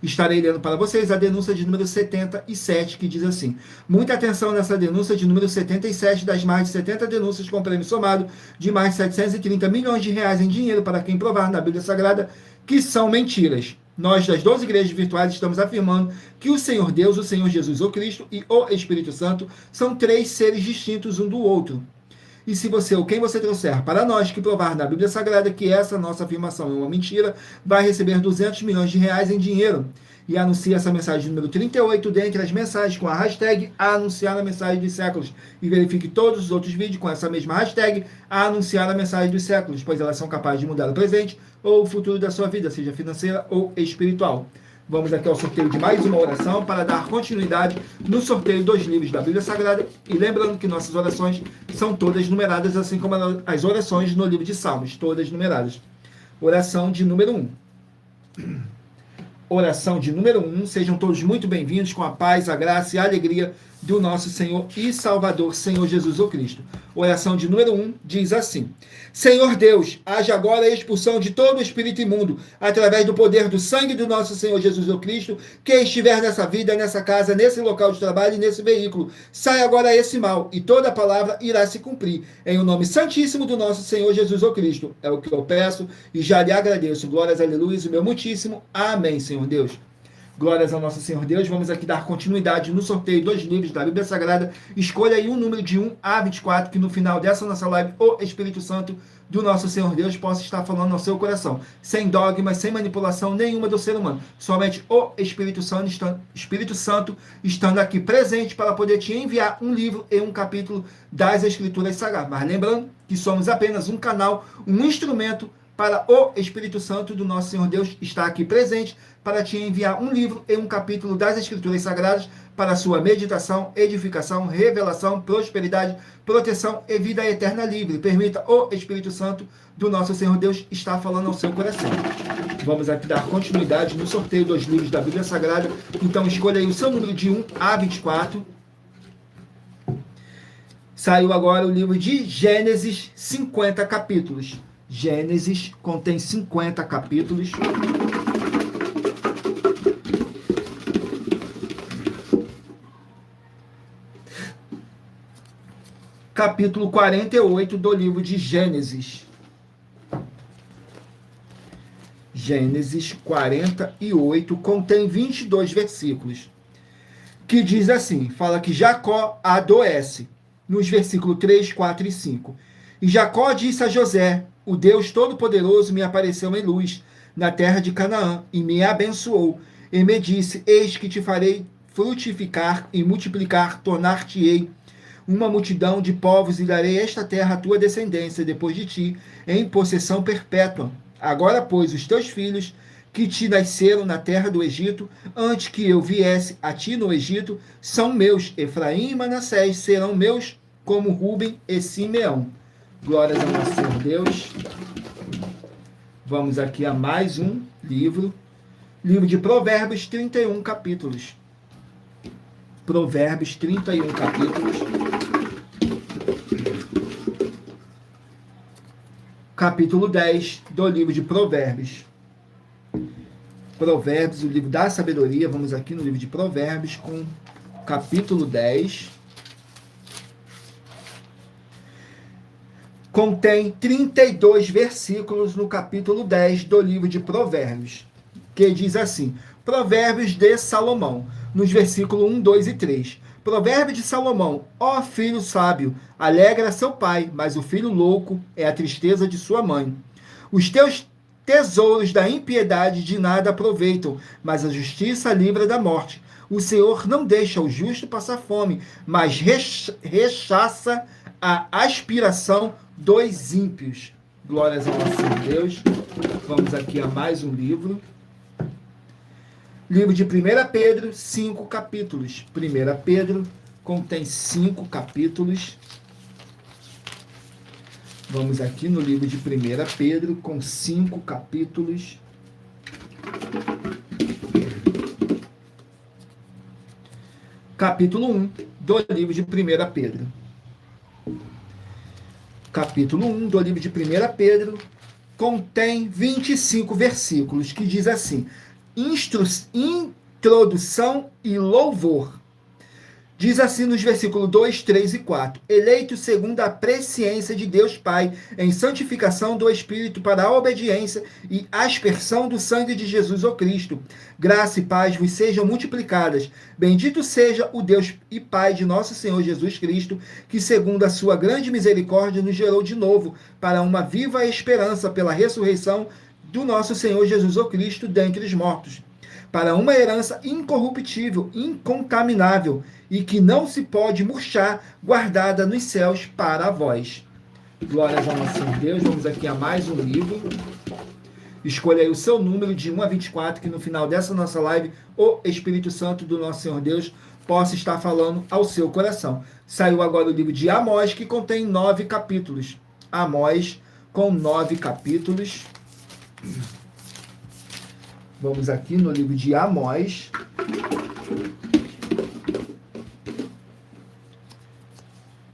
Estarei lendo para vocês a denúncia de número 77, que diz assim: muita atenção nessa denúncia de número 77 das mais de 70 denúncias com prêmio somado de mais de 730 milhões de reais em dinheiro para quem provar na Bíblia Sagrada que são mentiras. Nós, das 12 igrejas virtuais, estamos afirmando que o Senhor Deus, o Senhor Jesus, o Cristo e o Espírito Santo são 3 seres distintos um do outro. E se você ou quem você trouxer para nós que provar na Bíblia Sagrada que essa nossa afirmação é uma mentira, vai receber 200 milhões de reais em dinheiro. E anuncie essa mensagem número 38 dentre as mensagens com a hashtag Anunciar a Mensagem dos Séculos. E verifique todos os outros vídeos com essa mesma hashtag Anunciar a Mensagem dos Séculos, pois elas são capazes de mudar o presente ou o futuro da sua vida, seja financeira ou espiritual. Vamos aqui ao sorteio de mais uma oração para dar continuidade no sorteio dos livros da Bíblia Sagrada. E lembrando que nossas orações são todas numeradas, assim como as orações no livro de Salmos, todas numeradas. Oração de número 1. Oração de número 1. Sejam todos muito bem-vindos com a paz, a graça e a alegria do nosso Senhor e Salvador, Senhor Jesus o Cristo. Oração de número 1 diz assim: Senhor Deus, haja agora a expulsão de todo o espírito imundo, através do poder do sangue do nosso Senhor Jesus o Cristo, que estiver nessa vida, nessa casa, nesse local de trabalho e nesse veículo. Sai agora esse mal, e toda a palavra irá se cumprir. Em o nome santíssimo do nosso Senhor Jesus o Cristo. É o que eu peço e já lhe agradeço. Glórias, aleluia, o meu muitíssimo. Amém, Senhor Deus. Glórias ao nosso Senhor Deus. Vamos aqui dar continuidade no sorteio dos livros da Bíblia Sagrada. Escolha aí um número de 1 a 24, que no final dessa nossa live, o Espírito Santo do nosso Senhor Deus possa estar falando ao seu coração. Sem dogmas, sem manipulação nenhuma do ser humano. Somente o Espírito Santo estando aqui presente para poder te enviar um livro e um capítulo das Escrituras Sagradas. Mas lembrando que somos apenas um canal, um instrumento para o Espírito Santo do nosso Senhor Deus estar aqui presente para te enviar um livro e um capítulo das Escrituras Sagradas para sua meditação, edificação, revelação, prosperidade, proteção e vida eterna livre. Permita o Espírito Santo do nosso Senhor Deus estar falando ao seu coração. Vamos aqui dar continuidade no sorteio dos livros da Bíblia Sagrada. Então escolha aí o seu número de 1 a 24. Saiu agora o livro de Gênesis, 50 capítulos. Gênesis contém 50 capítulos. Capítulo 48 do livro de Gênesis. Gênesis 48 contém 22 versículos. Que diz assim, fala que Jacó adoece, nos versículos 3, 4 e 5. E Jacó disse a José: o Deus Todo-Poderoso me apareceu em luz, na terra de Canaã, e me abençoou, e me disse: eis que te farei frutificar e multiplicar, tornar-te-ei uma multidão de povos, e darei esta terra à tua descendência, depois de ti, em possessão perpétua. Agora, pois, os teus filhos, que te nasceram na terra do Egito, antes que eu viesse a ti no Egito, são meus. Efraim e Manassés serão meus, como Rúben e Simeão. Glórias ao nosso Senhor Deus. Vamos aqui a mais um livro. Livro de Provérbios, 31 capítulos. Provérbios, 31 capítulos. Capítulo 10 do livro de Provérbios. Provérbios, o livro da sabedoria. Vamos aqui no livro de Provérbios com capítulo 10. Contém 32 versículos no capítulo 10 do livro de Provérbios, que diz assim: Provérbios de Salomão, nos versículos 1, 2 e 3. Provérbio de Salomão: ó filho sábio, alegra seu pai, mas o filho louco é a tristeza de sua mãe. Os teus tesouros da impiedade de nada aproveitam, mas a justiça livra da morte. O Senhor não deixa o justo passar fome, mas rechaça a aspiração dos ímpios. Glórias ao nosso Deus. Vamos aqui a mais um livro. Livro de 1 Pedro, 5 capítulos. 1 Pedro contém 5 capítulos. Vamos aqui no livro de 1 Pedro com 5 capítulos. capítulo 1 do livro de 1 Pedro. Capítulo 1 do livro de 1 Pedro contém 25 versículos, que diz assim: introdução e louvor. Diz assim nos versículos 2, 3 e 4. Eleito segundo a presciência de Deus Pai, em santificação do Espírito para a obediência e aspersão do sangue de Jesus o Cristo. Graça e paz vos sejam multiplicadas. Bendito seja o Deus e Pai de nosso Senhor Jesus Cristo, que segundo a sua grande misericórdia nos gerou de novo para uma viva esperança pela ressurreição do nosso Senhor Jesus o Cristo dentre os mortos, para uma herança incorruptível, incontaminável e que não se pode murchar, guardada nos céus para vós. Glórias ao nosso Deus. Vamos aqui a mais um livro. Escolha aí o seu número de 1 a 24, que no final dessa nossa live, o Espírito Santo do nosso Senhor Deus possa estar falando ao seu coração. Saiu agora o livro de Amós, que contém 9 capítulos. Amós com 9 capítulos. Vamos aqui no livro de Amós.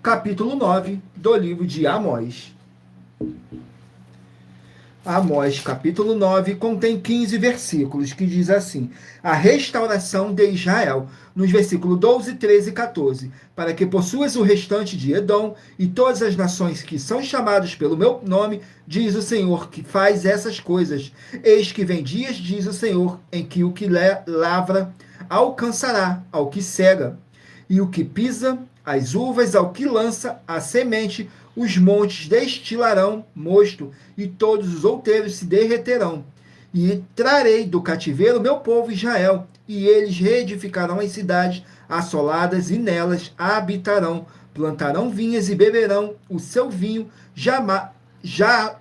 Capítulo 9 do livro de Amós. Amós, capítulo 9, contém 15 versículos, que diz assim: a restauração de Israel, nos versículos 12, 13 e 14, para que possuas o restante de Edom e todas as nações que são chamadas pelo meu nome, diz o Senhor, que faz essas coisas. Eis que vem dias, diz o Senhor, em que o que lavra alcançará ao que cega, e o que pisa as uvas ao que lança a semente. Os montes destilarão mosto, e todos os outeiros se derreterão. E trarei do cativeiro meu povo Israel, e eles reedificarão as cidades assoladas, e nelas habitarão. Plantarão vinhas e beberão o seu vinho, já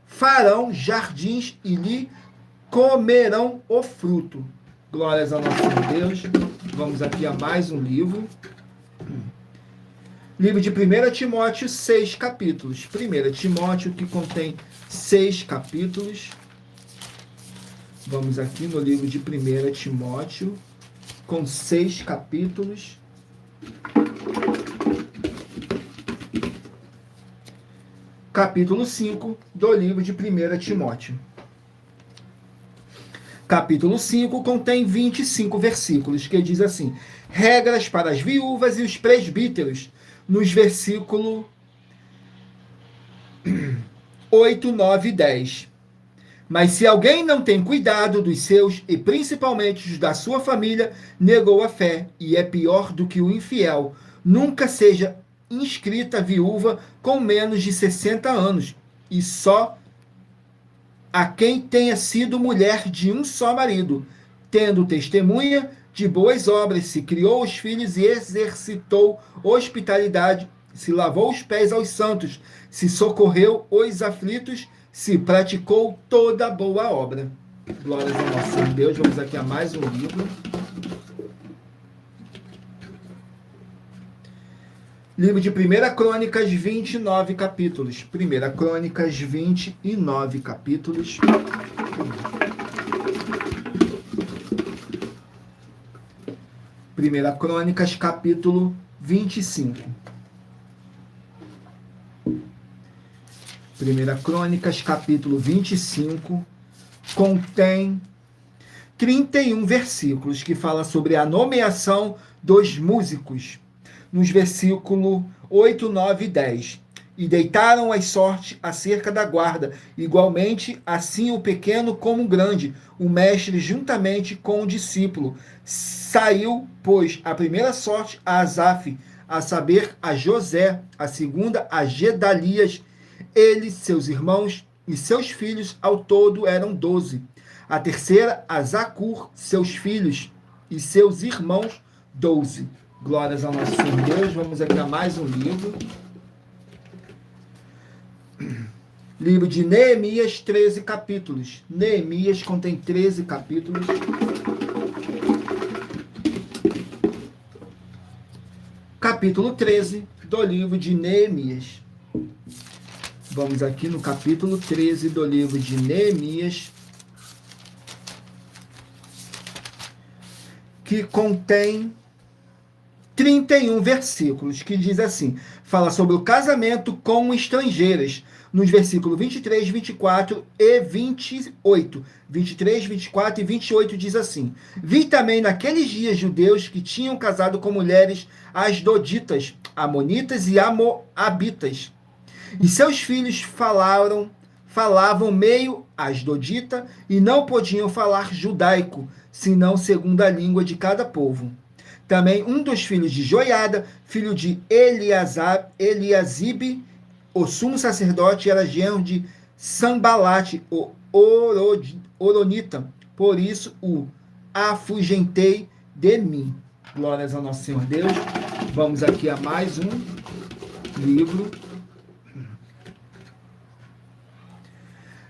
farão jardins e lhe comerão o fruto. Glórias ao nosso Deus. Vamos aqui a mais um livro. Livro de 1 Timóteo, 6 capítulos. 1 Timóteo, que contém 6 capítulos. Vamos aqui no livro de 1 Timóteo, com 6 capítulos. Capítulo 5 do livro de 1 Timóteo. Capítulo 5 contém 25 versículos, que diz assim: regras para as viúvas e os presbíteros, nos versículos 8, 9 e 10. Mas se alguém não tem cuidado dos seus, e principalmente os da sua família, negou a fé, e é pior do que o infiel. Nunca seja inscrita viúva com menos de 60 anos, e só a quem tenha sido mulher de um só marido, tendo testemunha de boas obras, se criou os filhos e exercitou hospitalidade, se lavou os pés aos santos, se socorreu os aflitos, se praticou toda boa obra. Glórias ao nosso Deus. Vamos aqui a mais um livro. Livro de 1 Crônicas, 29 capítulos. 1 Crônicas, 29 capítulos. Primeira Crônicas, capítulo 25. Primeira Crônicas, capítulo 25, contém 31 versículos, que fala sobre a nomeação dos músicos. Nos versículos 8, 9 e 10. E deitaram as sortes acerca da guarda, igualmente assim o pequeno como o grande, o mestre juntamente com o discípulo. Saiu, pois, a primeira sorte a Asaf, a saber, a José, a segunda a Gedalias, ele, seus irmãos e seus filhos, ao todo eram 12. A terceira a Zacur, seus filhos e seus irmãos, 12. Glórias ao nosso Senhor Deus. Vamos aqui a mais um livro. Livro de Neemias, 13 capítulos. Neemias contém 13 capítulos. Capítulo 13 do livro de Neemias. Vamos aqui no capítulo 13 do livro de Neemias, que contém 31 versículos, que diz assim, fala sobre o casamento com estrangeiras, nos versículos 23, 24 e 28. 23, 24 e 28 diz assim, vi também naqueles dias judeus que tinham casado com mulheres asdoditas, amonitas e amoabitas, e seus filhos falavam meio asdodita e não podiam falar judaico, senão segundo a língua de cada povo. Também um dos filhos de Joiada, filho de Eliasibe, o sumo sacerdote, era genro de Sambalate, o Oronita. Por isso o afugentei de mim. Glórias ao nosso Senhor Deus. Vamos aqui a mais um livro.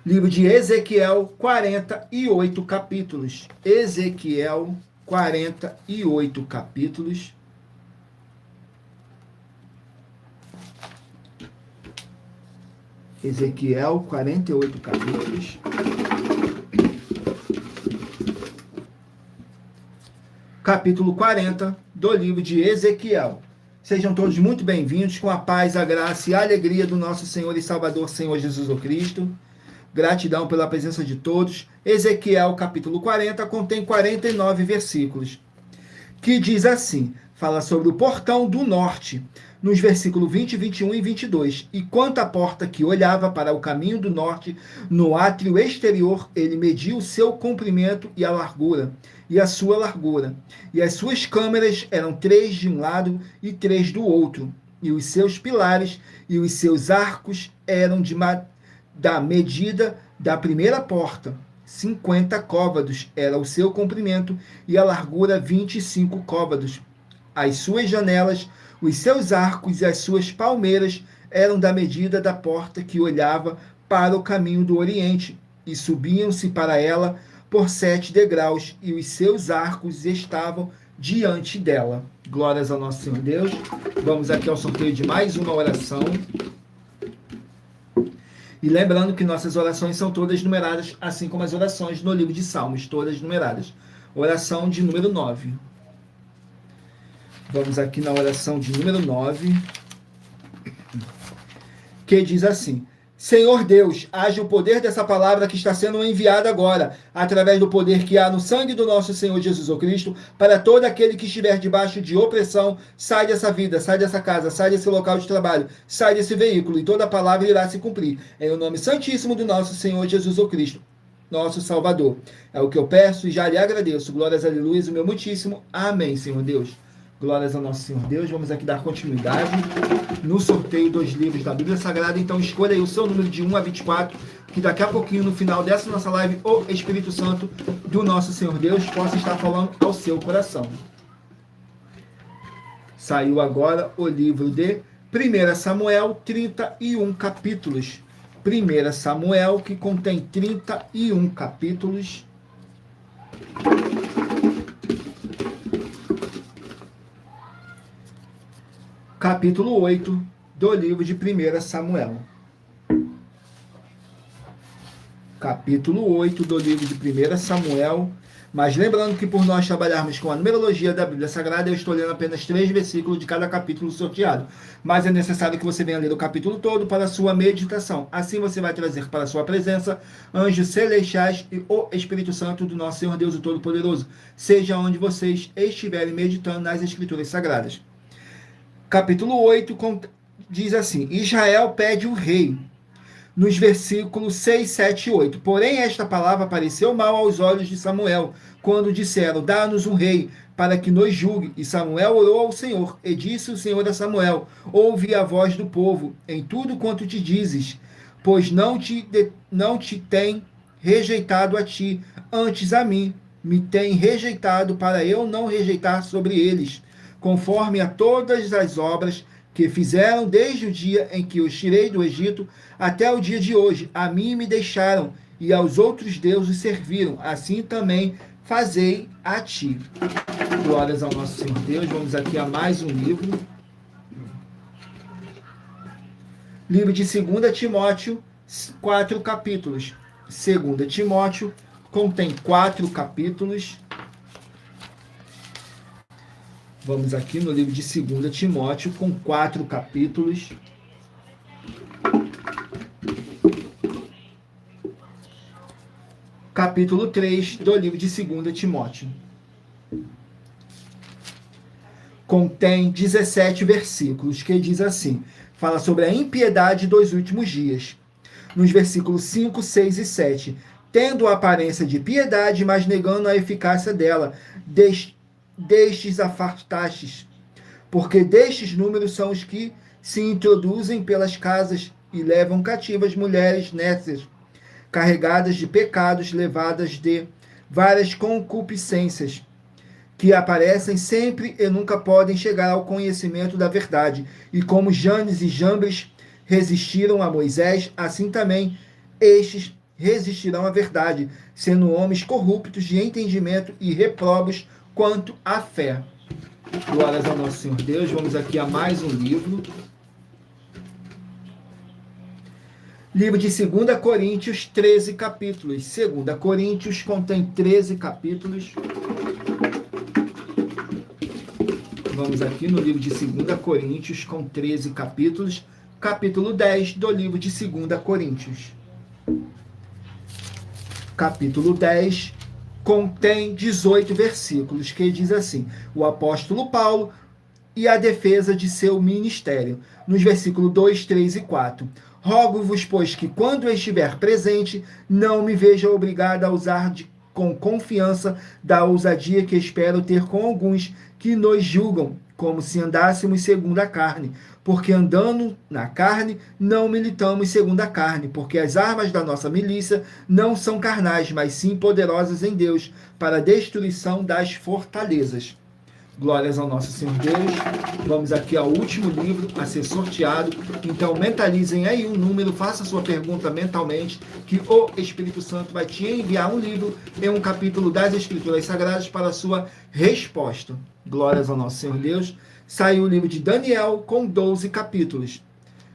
Livro de Ezequiel, 48 capítulos. Ezequiel, 48 capítulos. Ezequiel, 48 capítulos. Capítulo 40 do livro de Ezequiel. Sejam todos muito bem-vindos, com a paz, a graça e a alegria do nosso Senhor e Salvador, Senhor Jesus Cristo. Gratidão pela presença de todos. Ezequiel, capítulo 40, contém 49 versículos, que diz assim, fala sobre o portão do norte, nos versículos 20, 21 e 22. E quanto à porta que olhava para o caminho do norte, no átrio exterior, ele mediu o seu comprimento e a largura, e a sua largura. E as suas câmeras eram 3 de um lado e 3 do outro. E os seus pilares e os seus arcos eram da medida da primeira porta. 50 côvados era o seu comprimento e a largura 25 côvados. As suas janelas, os seus arcos e as suas palmeiras eram da medida da porta que olhava para o caminho do oriente, e subiam-se para ela por 7 degraus, e os seus arcos estavam diante dela. Glórias ao nosso Senhor Deus. Vamos aqui ao sorteio de mais uma oração. E lembrando que nossas orações são todas numeradas, assim como as orações no livro de Salmos, todas numeradas. Oração de número 9. Vamos aqui na oração de número 9, que diz assim, Senhor Deus, haja o poder dessa palavra que está sendo enviada agora, através do poder que há no sangue do nosso Senhor Jesus Cristo, para todo aquele que estiver debaixo de opressão, sai dessa vida, sai dessa casa, sai desse local de trabalho, sai desse veículo, e toda a palavra irá se cumprir. Em o nome santíssimo do nosso Senhor Jesus Cristo, nosso Salvador. É o que eu peço e já lhe agradeço. Glórias, aleluia, o meu muitíssimo. Amém, Senhor Deus. Glórias ao nosso Senhor Deus. Vamos aqui dar continuidade no sorteio dos livros da Bíblia Sagrada. Então escolha aí o seu número de 1 a 24, que daqui a pouquinho, no final dessa nossa live, o Espírito Santo do nosso Senhor Deus possa estar falando ao seu coração. Saiu agora o livro de 1 Samuel, 31 capítulos. 1 Samuel, que contém 31 capítulos. Capítulo 8 do livro de 1 Samuel. Capítulo 8 do livro de 1 Samuel. Mas lembrando que por nós trabalharmos com a numerologia da Bíblia Sagrada, eu estou lendo apenas 3 versículos de cada capítulo sorteado. Mas é necessário que você venha ler o capítulo todo para a sua meditação. Assim você vai trazer para a sua presença anjos celestiais e o Espírito Santo do nosso Senhor Deus, o Todo-Poderoso. Seja onde vocês estiverem meditando nas Escrituras Sagradas. Capítulo 8 diz assim, Israel pede um rei, nos versículos 6, 7 e 8. Porém, esta palavra pareceu mal aos olhos de Samuel, quando disseram, dá-nos um rei, para que nos julgue. E Samuel orou ao Senhor, e disse o Senhor a Samuel, ouve a voz do povo, em tudo quanto te dizes, pois não te tem rejeitado a ti, antes a mim, me tem rejeitado, para eu não rejeitar sobre eles, conforme a todas as obras que fizeram desde o dia em que os tirei do Egito até o dia de hoje. A mim me deixaram e aos outros deuses serviram. Assim também fazei a ti. Glórias ao nosso Senhor Deus. Vamos aqui a mais um livro. Livro de 2 Timóteo, 4 capítulos. 2 Timóteo contém 4 capítulos. Vamos aqui no livro de 2 Timóteo, com 4 capítulos. Capítulo 3 do livro de 2 Timóteo. Contém 17 versículos, que diz assim, fala sobre a impiedade dos últimos dias. Nos versículos 5, 6 e 7. Tendo a aparência de piedade, mas negando a eficácia dela, destes afastastes, porque destes números são os que se introduzem pelas casas e levam cativas mulheres nécias, carregadas de pecados, levadas de várias concupiscências, que aparecem sempre e nunca podem chegar ao conhecimento da verdade. E como Janes e Jambres resistiram a Moisés, assim também estes resistirão à verdade, sendo homens corruptos de entendimento e reprobos quanto à fé. Glórias ao nosso Senhor Deus. Vamos aqui a mais um livro. Livro de 2 Coríntios, 13 capítulos. 2 Coríntios contém 13 capítulos. Vamos aqui no livro de 2 Coríntios, com 13 capítulos. Capítulo 10 do livro de 2 Coríntios. Capítulo 10 contém 18 versículos, que diz assim, o apóstolo Paulo e a defesa de seu ministério. Nos versículos 2, 3 e 4. Rogo-vos, pois, que quando eu estiver presente, não me veja obrigado a usar com confiança da ousadia que espero ter com alguns que nos julgam, como se andássemos segundo a carne. Porque andando na carne, não militamos segundo a carne, porque as armas da nossa milícia não são carnais, mas sim poderosas em Deus, para a destruição das fortalezas. Glórias ao nosso Senhor Deus. Vamos aqui ao último livro a ser sorteado. Então mentalizem aí um número, faça a sua pergunta mentalmente, que o Espírito Santo vai te enviar um livro e um capítulo das Escrituras Sagradas para a sua resposta. Glórias ao nosso Senhor Deus. Saiu o livro de Daniel com 12 capítulos.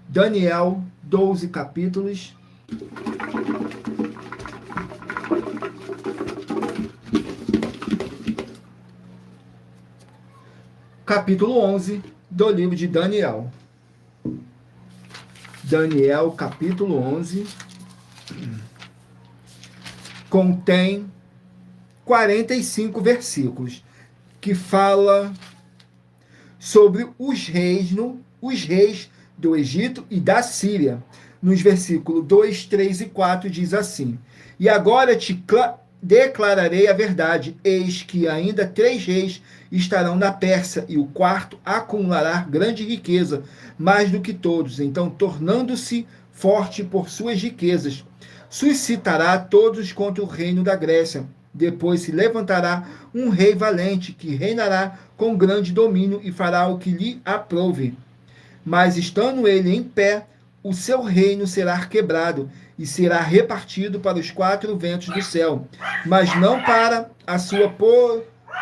Daniel, 12 capítulos. Capítulo 11 do livro de Daniel. Daniel, capítulo 11, contém 45 versículos, que fala sobre os reis do Egito e da Síria. Nos versículos 2, 3 e 4 diz assim, e agora te declararei a verdade, eis que ainda 3 reis estarão na Pérsia, e o quarto acumulará grande riqueza, mais do que todos, então tornando-se forte por suas riquezas, suscitará todos contra o reino da Grécia. Depois se levantará um rei valente, que reinará com grande domínio e fará o que lhe aprouve. Mas estando ele em pé, o seu reino será quebrado e será repartido para os 4 ventos do céu, mas não para a sua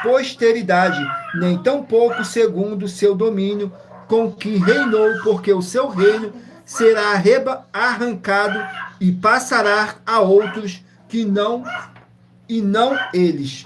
posteridade, nem tampouco segundo o seu domínio com que reinou, porque o seu reino será arrancado e passará a outros que não eles.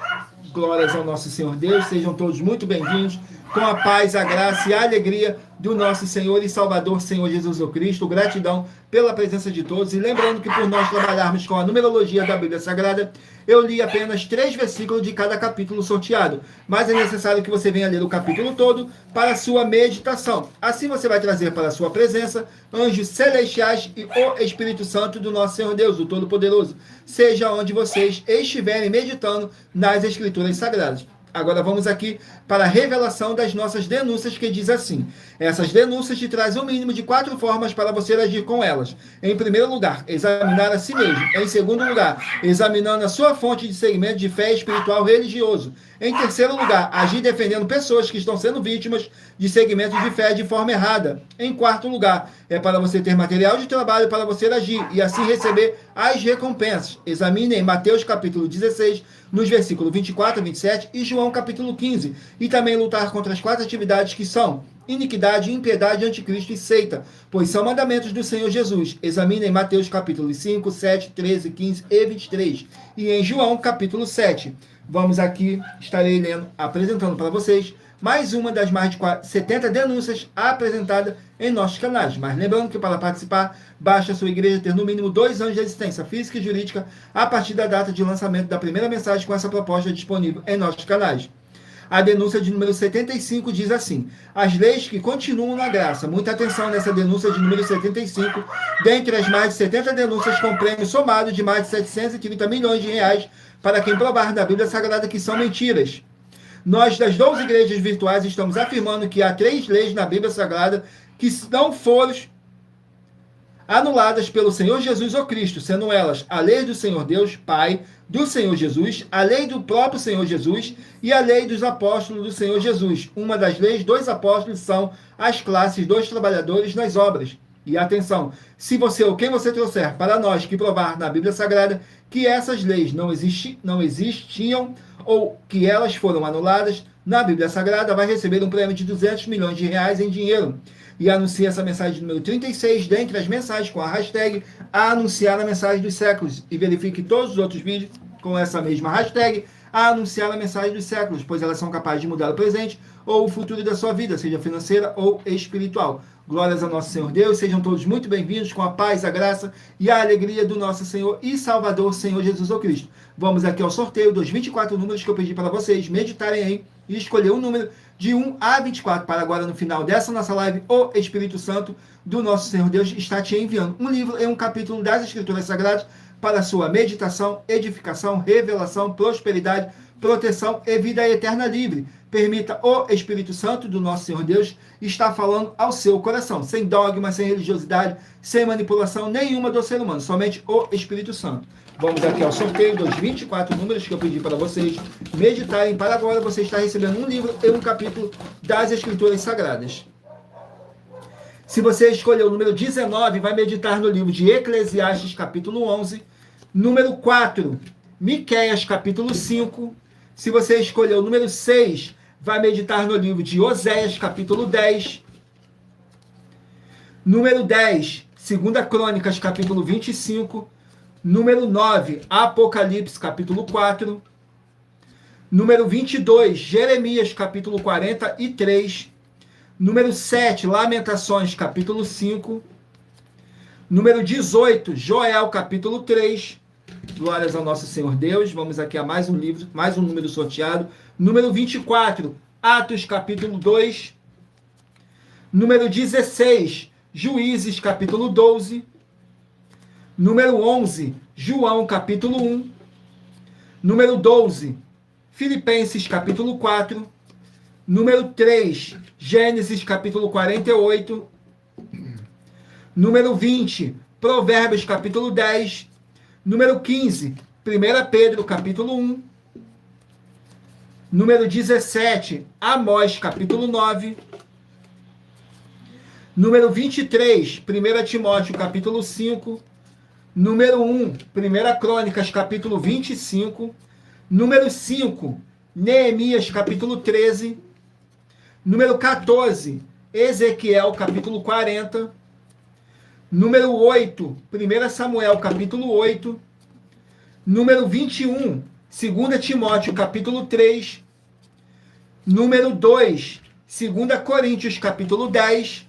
Glórias ao nosso Senhor Deus, sejam todos muito bem-vindos, com a paz, a graça e a alegria do nosso Senhor e Salvador, Senhor Jesus Cristo. Gratidão pela presença de todos. E lembrando que por nós trabalharmos com a numerologia da Bíblia Sagrada, eu li apenas 3 versículos de cada capítulo sorteado. Mas é necessário que você venha ler o capítulo todo para a sua meditação. Assim você vai trazer para a sua presença anjos celestiais e o Espírito Santo do nosso Senhor Deus, o Todo-Poderoso, seja onde vocês estiverem meditando nas Escrituras Sagradas. Agora vamos aqui para a revelação das nossas denúncias, que diz assim. Essas denúncias te trazem um mínimo de 4 formas para você agir com elas. Em primeiro lugar, examinar a si mesmo. Em segundo lugar, examinando a sua fonte de segmento de fé espiritual religioso. Em terceiro lugar, agir defendendo pessoas que estão sendo vítimas de segmentos de fé de forma errada. Em quarto lugar, é para você ter material de trabalho para você agir e assim receber as recompensas. Examine em Mateus capítulo 16, nos versículos 24 a 27 e João capítulo 15. E também lutar contra as 4 atividades que são iniquidade, impiedade, anticristo e seita, pois são mandamentos do Senhor Jesus. Examine em Mateus capítulo 5, 7, 13, 15 e 23. E em João capítulo 7. Vamos aqui, estarei lendo, apresentando para vocês mais uma das mais de 70 denúncias apresentadas em nossos canais. Mas lembrando que para participar, basta a sua igreja ter no mínimo 2 anos de existência física e jurídica a partir da data de lançamento da primeira mensagem com essa proposta disponível em nossos canais. A denúncia de número 75 diz assim: as leis que continuam na graça. Muita atenção nessa denúncia de número 75. Dentre as mais de 70 denúncias com prêmio somado de mais de 730 milhões de reais para quem provar da Bíblia Sagrada que são mentiras. Nós, das 12 igrejas virtuais, estamos afirmando que há 3 leis na Bíblia Sagrada que não foram anuladas pelo Senhor Jesus ou Cristo, sendo elas a lei do Senhor Deus, Pai, do Senhor Jesus, a lei do próprio Senhor Jesus e a lei dos apóstolos do Senhor Jesus. Uma das leis dos apóstolos são as classes dos trabalhadores nas obras. E atenção, se você ou quem você trouxer para nós que provar na Bíblia Sagrada que essas leis não existiam ou que elas foram anuladas na Bíblia Sagrada, vai receber um prêmio de 200 milhões de reais em dinheiro. E anuncia essa mensagem número 36, dentre as mensagens com a hashtag anunciar a mensagem dos séculos. E verifique todos os outros vídeos com essa mesma hashtag anunciar a mensagem dos séculos, pois elas são capazes de mudar o presente ou o futuro da sua vida, seja financeira ou espiritual. Glórias ao nosso Senhor Deus, sejam todos muito bem-vindos com a paz, a graça e a alegria do nosso Senhor e Salvador, Senhor Jesus ou Cristo. Vamos aqui ao sorteio dos 24 números que eu pedi para vocês meditarem aí e escolher um número de 1 a 24 para agora no final dessa nossa live. O Espírito Santo do nosso Senhor Deus está te enviando um livro e um capítulo das Escrituras Sagradas para a sua meditação, edificação, revelação, prosperidade, proteção e vida eterna livre. Permita o Espírito Santo do nosso Senhor Deus estar falando ao seu coração, sem dogma, sem religiosidade, sem manipulação nenhuma do ser humano, somente o Espírito Santo. Vamos aqui ao sorteio dos 24 números que eu pedi para vocês meditarem. Para agora você está recebendo um livro e um capítulo das Escrituras Sagradas. Se você escolher o número 19, vai meditar no livro de Eclesiastes, capítulo 11. Número 4, Miqueias, capítulo 5. Se você escolher o número 6, vai meditar no livro de Oséias, capítulo 10. Número 10, 2 Crônicas, capítulo 25. Número 9, Apocalipse, capítulo 4. Número 22, Jeremias, capítulo 43. Número 7, Lamentações, capítulo 5. Número 18, Joel, capítulo 3. Glórias ao nosso Senhor Deus. Vamos aqui a mais um livro, mais um número sorteado. Número 24, Atos, capítulo 2. Número 16, Juízes, capítulo 12. Número 11, João, capítulo 1. Número 12, Filipenses, capítulo 4. Número 3, Gênesis, capítulo 48. Número 20, Provérbios, capítulo 10. Número 15, 1 Pedro, capítulo 1. Número 17, Amós, capítulo 9. Número 23, 1 Timóteo, capítulo 5. Número 1, 1 Crônicas, capítulo 25. Número 5, Neemias, capítulo 13. Número 14, Ezequiel, capítulo 40. Número 8, 1 Samuel, capítulo 8. Número 21, 2 Timóteo, capítulo 3. Número 2, 2 Coríntios, capítulo 10.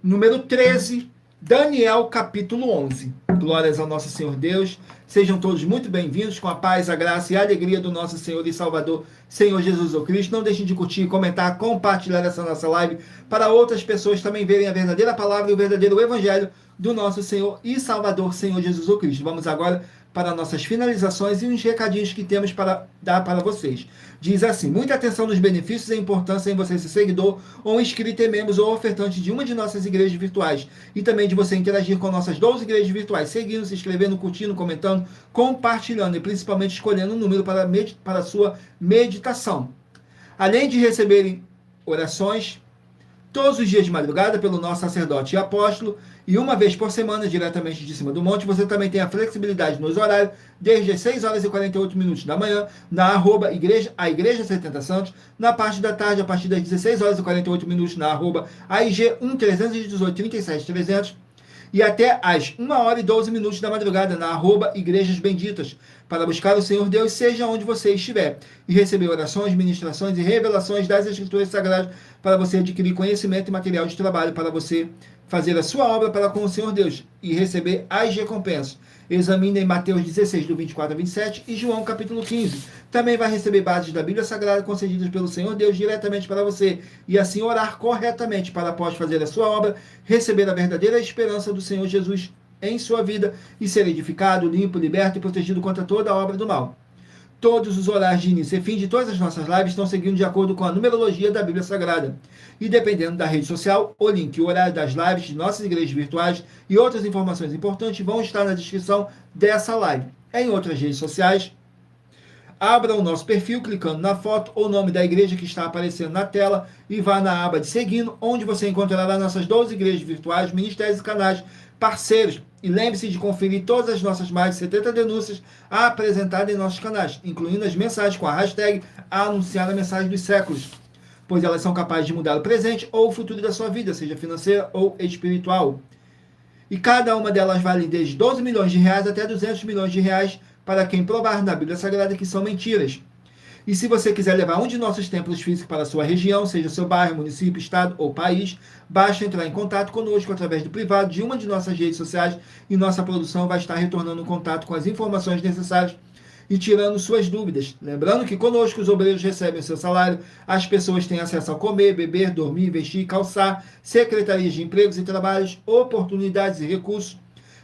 Número 13, Daniel, capítulo 11. Glórias ao nosso Senhor Deus. Sejam todos muito bem-vindos com a paz, a graça e a alegria do nosso Senhor e Salvador, Senhor Jesus ou Cristo. Não deixem de curtir, comentar, compartilhar essa nossa live para outras pessoas também verem a verdadeira palavra e o verdadeiro evangelho do nosso Senhor e Salvador, Senhor Jesus ou Cristo. Vamos agora para nossas finalizações e uns recadinhos que temos para dar para vocês. Diz assim: muita atenção nos benefícios e importância em você ser seguidor ou inscrito em membros ou ofertante de uma de nossas igrejas virtuais e também de você interagir com nossas 12 igrejas virtuais, seguindo, se inscrevendo, curtindo, comentando, compartilhando e principalmente escolhendo um número para a sua meditação. Além de receberem orações todos os dias de madrugada pelo nosso sacerdote e apóstolo, e uma vez por semana, diretamente de cima do monte, você também tem a flexibilidade nos horários, desde as 6 horas e 48 minutos da manhã, na @igreja 70 Santos, na parte da tarde, a partir das 16 horas e 48 minutos, na @AIG 1318 37 300, e até às 1 hora e 12 minutos da madrugada, na @Igrejas Benditas. para buscar o Senhor Deus, seja onde você estiver, e receber orações, ministrações e revelações das Escrituras Sagradas, para você adquirir conhecimento e material de trabalho, para você fazer a sua obra para com o Senhor Deus e receber as recompensas. Examine em Mateus 16, do 24 a 27 e João capítulo 15. Também vai receber bases da Bíblia Sagrada concedidas pelo Senhor Deus diretamente para você e assim orar corretamente para, após fazer a sua obra, receber a verdadeira esperança do Senhor Jesus em sua vida e ser edificado, limpo, liberto e protegido contra toda a obra do mal. Todos os horários de início e fim de todas as nossas lives estão seguindo de acordo com a numerologia da Bíblia Sagrada. E dependendo da rede social, o link e o horário das lives de nossas igrejas virtuais e outras informações importantes vão estar na descrição dessa live. Em outras redes sociais, abra o nosso perfil clicando na foto ou nome da igreja que está aparecendo na tela e vá na aba de seguindo, onde você encontrará nossas 12 igrejas virtuais, ministérios e canais parceiros. E lembre-se de conferir todas as nossas mais de 70 denúncias apresentadas em nossos canais, incluindo as mensagens com a hashtag Anunciar a Mensagem dos Séculos, pois elas são capazes de mudar o presente ou o futuro da sua vida, seja financeira ou espiritual. E cada uma delas vale desde 12 milhões de reais até 200 milhões de reais para quem provar na Bíblia Sagrada que são mentiras. E se você quiser levar um de nossos templos físicos para a sua região, seja seu bairro, município, estado ou país, basta entrar em contato conosco através do privado de uma de nossas redes sociais e nossa produção vai estar retornando um contato com as informações necessárias e tirando suas dúvidas. Lembrando que conosco os obreiros recebem o seu salário, as pessoas têm acesso a comer, beber, dormir, vestir, calçar, secretarias de empregos e trabalhos, oportunidades e recursos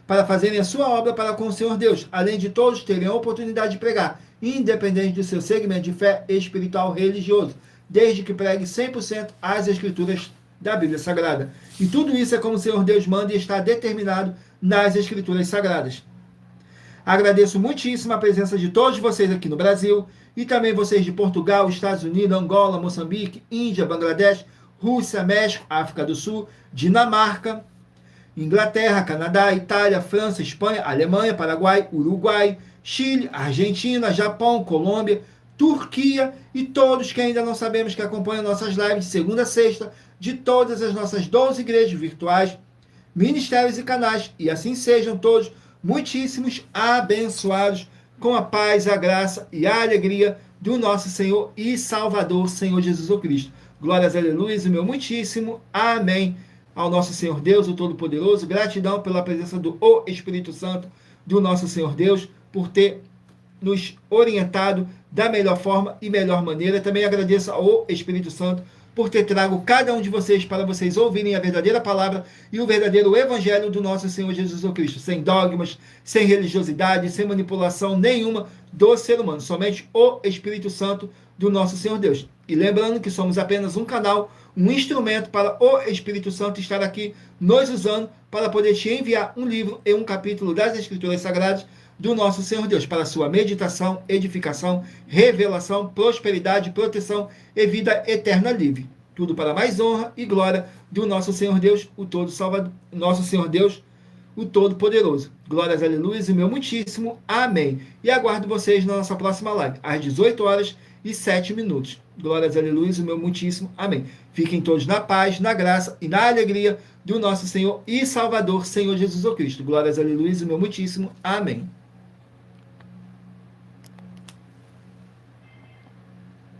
para fazerem a sua obra para com o Senhor Deus, além de todos terem a oportunidade de pregar, independente do seu segmento de fé espiritual religioso, desde que pregue 100% as Escrituras da Bíblia Sagrada. E tudo isso é como o Senhor Deus manda e está determinado nas Escrituras Sagradas. Agradeço muitíssimo a presença de todos vocês aqui no Brasil e também vocês de Portugal, Estados Unidos, Angola, Moçambique, Índia, Bangladesh, Rússia, México, África do Sul, Dinamarca, Inglaterra, Canadá, Itália, França, Espanha, Alemanha, Paraguai, Uruguai, Chile, Argentina, Japão, Colômbia, Turquia e todos que ainda não sabemos que acompanham nossas lives de segunda a sexta de todas as nossas 12 igrejas virtuais, ministérios e canais. E assim sejam todos muitíssimos abençoados com a paz, a graça e a alegria do nosso Senhor e Salvador, Senhor Jesus Cristo. Glórias, aleluia, e meu muitíssimo amém. Ao nosso Senhor Deus, o Todo-Poderoso, gratidão pela presença do Espírito Santo, do nosso Senhor Deus, por ter nos orientado da melhor forma e melhor maneira. Também agradeço ao Espírito Santo por ter trago cada um de vocês para vocês ouvirem a verdadeira palavra e o verdadeiro evangelho do nosso Senhor Jesus Cristo, sem dogmas, sem religiosidade, sem manipulação nenhuma do ser humano, somente o Espírito Santo do nosso Senhor Deus. E lembrando que somos apenas um canal, um instrumento para o Espírito Santo estar aqui nos usando para poder te enviar um livro e um capítulo das Escrituras Sagradas do nosso Senhor Deus, para sua meditação, edificação, revelação, prosperidade, proteção e vida eterna livre. Tudo para mais honra e glória do nosso Senhor Deus, o Todo Salvador, nosso Senhor Deus, o Todo-Poderoso. Glórias, aleluia, e meu muitíssimo amém. E aguardo vocês na nossa próxima live, às 18h07. Glórias, aleluia, o meu muitíssimo amém. Fiquem todos na paz, na graça e na alegria do nosso Senhor e Salvador, Senhor Jesus Cristo. Glórias, aleluia, o meu muitíssimo amém.